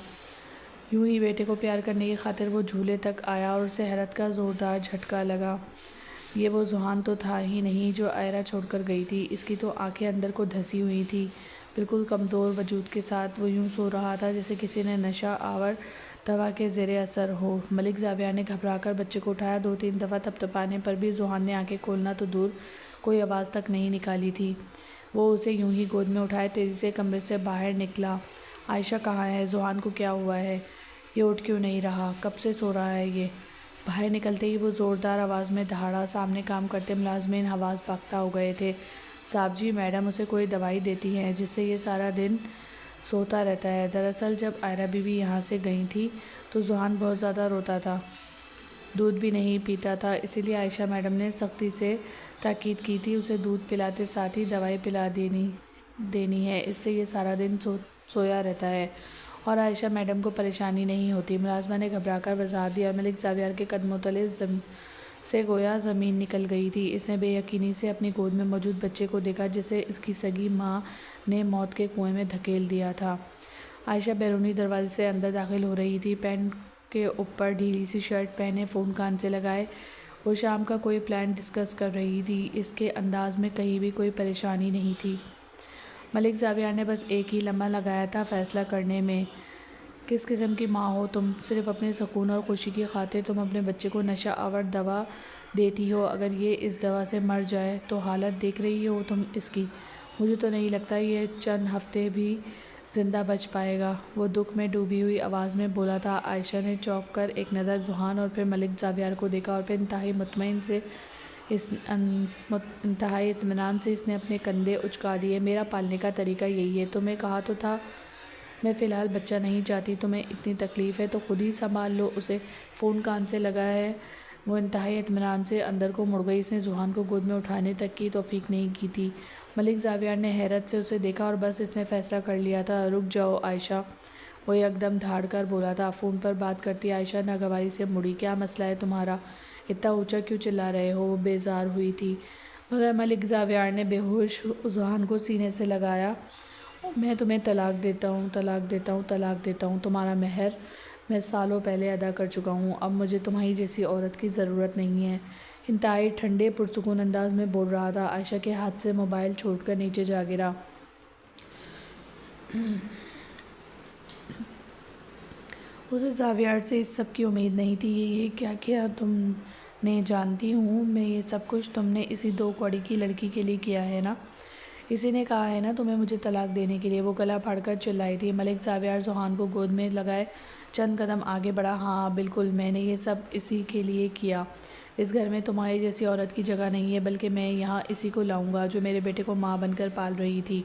یوں ہی بیٹے کو پیار کرنے کی خاطر وہ جھولے تک آیا اور اسے حیرت کا زوردار جھٹکا لگا۔ یہ وہ ذوحان تو تھا ہی نہیں جو آئرہ چھوڑ کر گئی تھی۔ اس کی تو آنکھیں اندر کو دھسی ہوئی تھیں، بالکل کمزور وجود کے ساتھ وہ یوں سو رہا تھا جیسے کسی نے نشہ آور دوا کے زیر اثر ہو۔ ملک زاویار نے گھبرا کر بچے کو اٹھایا۔ 2-3 دفعہ تپتپانے پر بھی ذوحان نے آنکھیں کھولنا تو دور کوئی آواز تک نہیں نکالی تھی۔ وہ اسے یوں ہی گود میں اٹھائے تیزی سے کمرے سے باہر نکلا۔ عائشہ کہاں ہے؟ ذوحان کو کیا ہوا ہے؟ یہ اٹھ کیوں نہیں رہا؟ کب سے سو رہا ہے یہ؟ باہر نکلتے ہی وہ زوردار آواز میں دہاڑا۔ سامنے کام کرتے ملازمین حواس باختہ ہو گئے تھے۔ صاحب جی، میڈم اسے کوئی دوائی دیتی ہیں جس سے یہ سارا دن سوتا رہتا ہے۔ دراصل جب آئرہ بی بی یہاں سے گئی تھی تو ذوحان بہت زیادہ روتا تھا، دودھ بھی نہیں پیتا تھا، اسی لیے عائشہ میڈم نے سختی سے تاکید کی تھی اسے دودھ پلاتے ساتھ ہی دوائی پلا دینی ہے، اس سے یہ سارا دن سویا رہتا ہے اور عائشہ میڈم کو پریشانی نہیں ہوتی۔ ملازمہ نے گھبرا کر وضاحت دی اور ملک زاویار کے قدموں تلے سے گویا زمین نکل گئی تھی۔ اس نے بے یقینی سے اپنی گود میں موجود بچے کو دیکھا جسے اس کی سگی ماں نے موت کے کنویں میں دھکیل دیا تھا۔ عائشہ بیرونی دروازے سے اندر داخل ہو رہی تھی، پینٹ کے اوپر ڈھیلی سی شرٹ پہنے، فون کان سے لگائے۔ وہ شام کا کوئی پلان ڈسکس کر رہی تھی۔ اس کے انداز میں کہیں بھی کوئی پریشانی نہیں تھی۔ ملک زاویار نے بس ایک ہی لمحہ لگایا تھا فیصلہ کرنے میں۔ کس قسم کی ماں ہو تم؟ صرف اپنے سکون اور خوشی کی خاطر تم اپنے بچے کو نشہ آور دوا دیتی ہو۔ اگر یہ اس دوا سے مر جائے تو حالت دیکھ رہی ہو تم اس کی۔ مجھے تو نہیں لگتا یہ چند ہفتے بھی زندہ بچ پائے گا، وہ دکھ میں ڈوبی ہوئی آواز میں بولا تھا۔ عائشہ نے چونک کر ایک نظر ذوحان اور پھر ملک زاویار کو دیکھا اور پھر انتہائی اطمینان سے اس نے اپنے کندھے اچکا دیے۔ میرا پالنے کا طریقہ یہی ہے، تمہیں کہا تو تھا میں فی الحال بچہ نہیں چاہتی، تمہیں اتنی تکلیف ہے تو خود ہی سنبھال لو اسے۔ فون کان سے لگا ہے۔ وہ انتہائی اطمینان سے اندر کو مڑ گئی۔ اس نے ذوحان کو گود میں اٹھانے تک کی توفیق نہیں کی تھی۔ ملک زاویار نے حیرت سے اسے دیکھا اور بس اس نے فیصلہ کر لیا تھا۔ رک جاؤ عائشہ، وہ یکدم دھاڑ کر بولا تھا۔ فون پر بات کرتی عائشہ ناگواری سے مڑی۔ کیا مسئلہ ہے تمہارا؟ اتنا اونچا کیوں چلا رہے ہو؟ وہ بیزار ہوئی تھی مگر ملک زاویار نے بے ہوش ذوحان کو سینے سے لگایا۔ میں تمہیں طلاق دیتا ہوں، طلاق دیتا ہوں، طلاق دیتا ہوں۔ تمہارا مہر میں سالوں پہلے ادا کر چکا ہوں، اب مجھے تمہاری جیسی عورت کی ضرورت نہیں ہے۔ انتہائی ٹھنڈے پرسکون انداز میں بول رہا تھا۔ عائشہ کے ہاتھ سے موبائل چھوٹ کر نیچے جا گرا۔ اسے زاویار سے اس سب کی امید نہیں تھی۔ یہ کیا کیا تم نے؟ جانتی ہوں میں یہ سب کچھ تم نے اسی 2 کوڑی کی لڑکی کے لیے کیا ہے نا؟ اسی نے کہا ہے نا تمہیں مجھے طلاق دینے کے لیے، وہ گلا پھاڑ کر چلائی تھی۔ ملک زاویار ذوحان کو گود میں لگائے چند قدم آگے بڑھا۔ ہاں بالکل، میں نے یہ سب اسی کے لیے کیا۔ اس گھر میں تمہاری جیسی عورت کی جگہ نہیں ہے، بلکہ میں یہاں اسی کو لاؤں گا جو میرے بیٹے کو ماں بن کر پال رہی تھی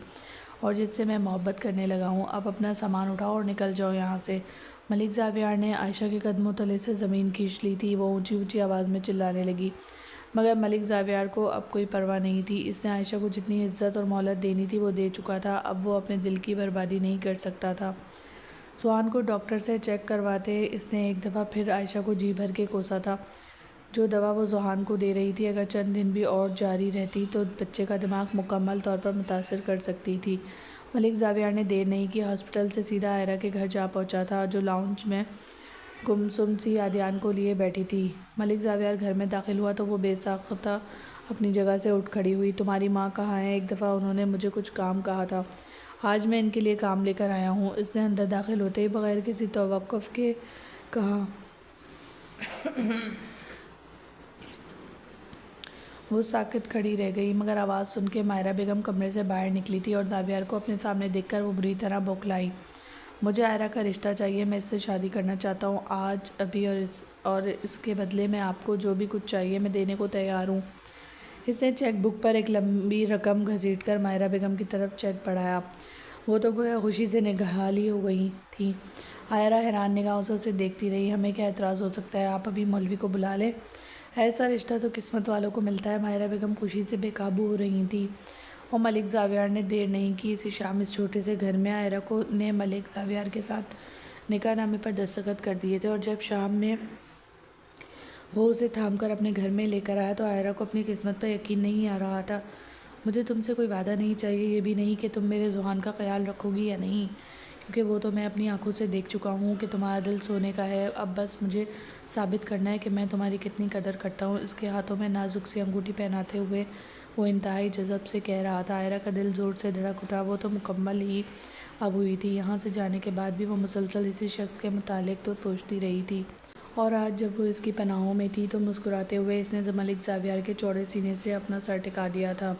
اور جس سے میں محبت کرنے لگا ہوں۔ اب اپنا سامان اٹھاؤ اور نکل جاؤ یہاں سے۔ ملک زاویار نے عائشہ کے قدموں تلے سے زمین کھینچ لی تھی۔ وہ اونچی اونچی آواز میں چلانے لگی۔ مگر ملک زاویار کو اب کوئی پرواہ نہیں تھی۔ اس نے عائشہ کو جتنی عزت اور مہلت دینی تھی وہ دے چکا تھا، اب وہ اپنے دل کی بربادی نہیں کر سکتا تھا۔ سوہان کو ڈاکٹر سے چیک کرواتے اس نے ایک دفعہ پھر عائشہ کو جی بھر کے کوسا تھا۔ جو دوا وہ سوہان کو دے رہی تھی اگر چند دن بھی اور جاری رہتی تو بچے کا دماغ مکمل طور پر متاثر کر سکتی تھی۔ ملک زاویار نے دیر نہیں کی، ہاسپٹل سے سیدھا عائرہ کے گھر جا پہنچا تھا جو لاؤنج میں گمسم سی عادیان کو لیے بیٹھی تھی۔ ملک زاویار گھر میں داخل ہوا تو وہ بے ساختہ اپنی جگہ سے اٹھ کھڑی ہوئی۔ تمہاری ماں کہاں ہے؟ ایک دفعہ انہوں نے مجھے کچھ کام کہا تھا، آج میں ان کے لیے کام لے کر آیا ہوں، اس نے اندر داخل ہوتے ہی بغیر کسی توقف کے کہا۔ وہ ساکت کھڑی رہ گئی، مگر آواز سن کے ماہرہ بیگم کمرے سے باہر نکلی تھی اور زاویار کو اپنے سامنے دیکھ کر وہ بری طرح بوکھلائی۔ مجھے عائرہ کا رشتہ چاہیے، میں اس سے شادی کرنا چاہتا ہوں، آج ابھی، اور اس کے بدلے میں آپ کو جو بھی کچھ چاہیے میں دینے کو تیار ہوں۔ اس نے چیک بک پر ایک لمبی رقم گھسیٹ کر ماہرہ بیگم کی طرف چیک بڑھایا۔ وہ تو گویا خوشی سے نگہالی ہو گئی تھی۔ عائرہ حیران نگاہوں سے اسے دیکھتی رہی۔ ہمیں کیا اعتراض ہو سکتا ہے؟ آپ ابھی مولوی کو بلا لیں، ایسا رشتہ تو قسمت والوں کو ملتا ہے۔ ماہرہ بیگم خوشی سے بے قابو ہو رہی تھی اور ملک زاویار نے دیر نہیں کی، اسی شام اس چھوٹے سے گھر میں عائرہ نے ملک زاویار کے ساتھ نکاح نامے پر دستخط کر دیے تھے، اور جب شام میں وہ اسے تھام کر اپنے گھر میں لے کر آیا تو عائرہ کو اپنی قسمت پر یقین نہیں آ رہا تھا۔ مجھے تم سے کوئی وعدہ نہیں چاہیے، یہ بھی نہیں کہ تم میرے ذوہان کا خیال رکھو گی یا نہیں، کیونکہ وہ تو میں اپنی آنکھوں سے دیکھ چکا ہوں کہ تمہارا دل سونے کا ہے، اب بس مجھے ثابت کرنا ہے کہ میں تمہاری کتنی قدر کرتا ہوں۔ اس کے ہاتھوں میں نازک سی انگوٹھی پہناتے ہوئے وہ انتہائی جذب سے کہہ رہا تھا۔ عائرہ کا دل زور سے دھڑک اٹھا، وہ تو مکمل ہی اب ہوئی تھی، یہاں سے جانے کے بعد بھی وہ مسلسل اسی شخص کے متعلق تو سوچتی رہی تھی، اور آج جب وہ اس کی پناہوں میں تھی تو مسکراتے ہوئے اس نے ملک زاویار کے چوڑے سینے سے اپنا سر ٹکا دیا تھا۔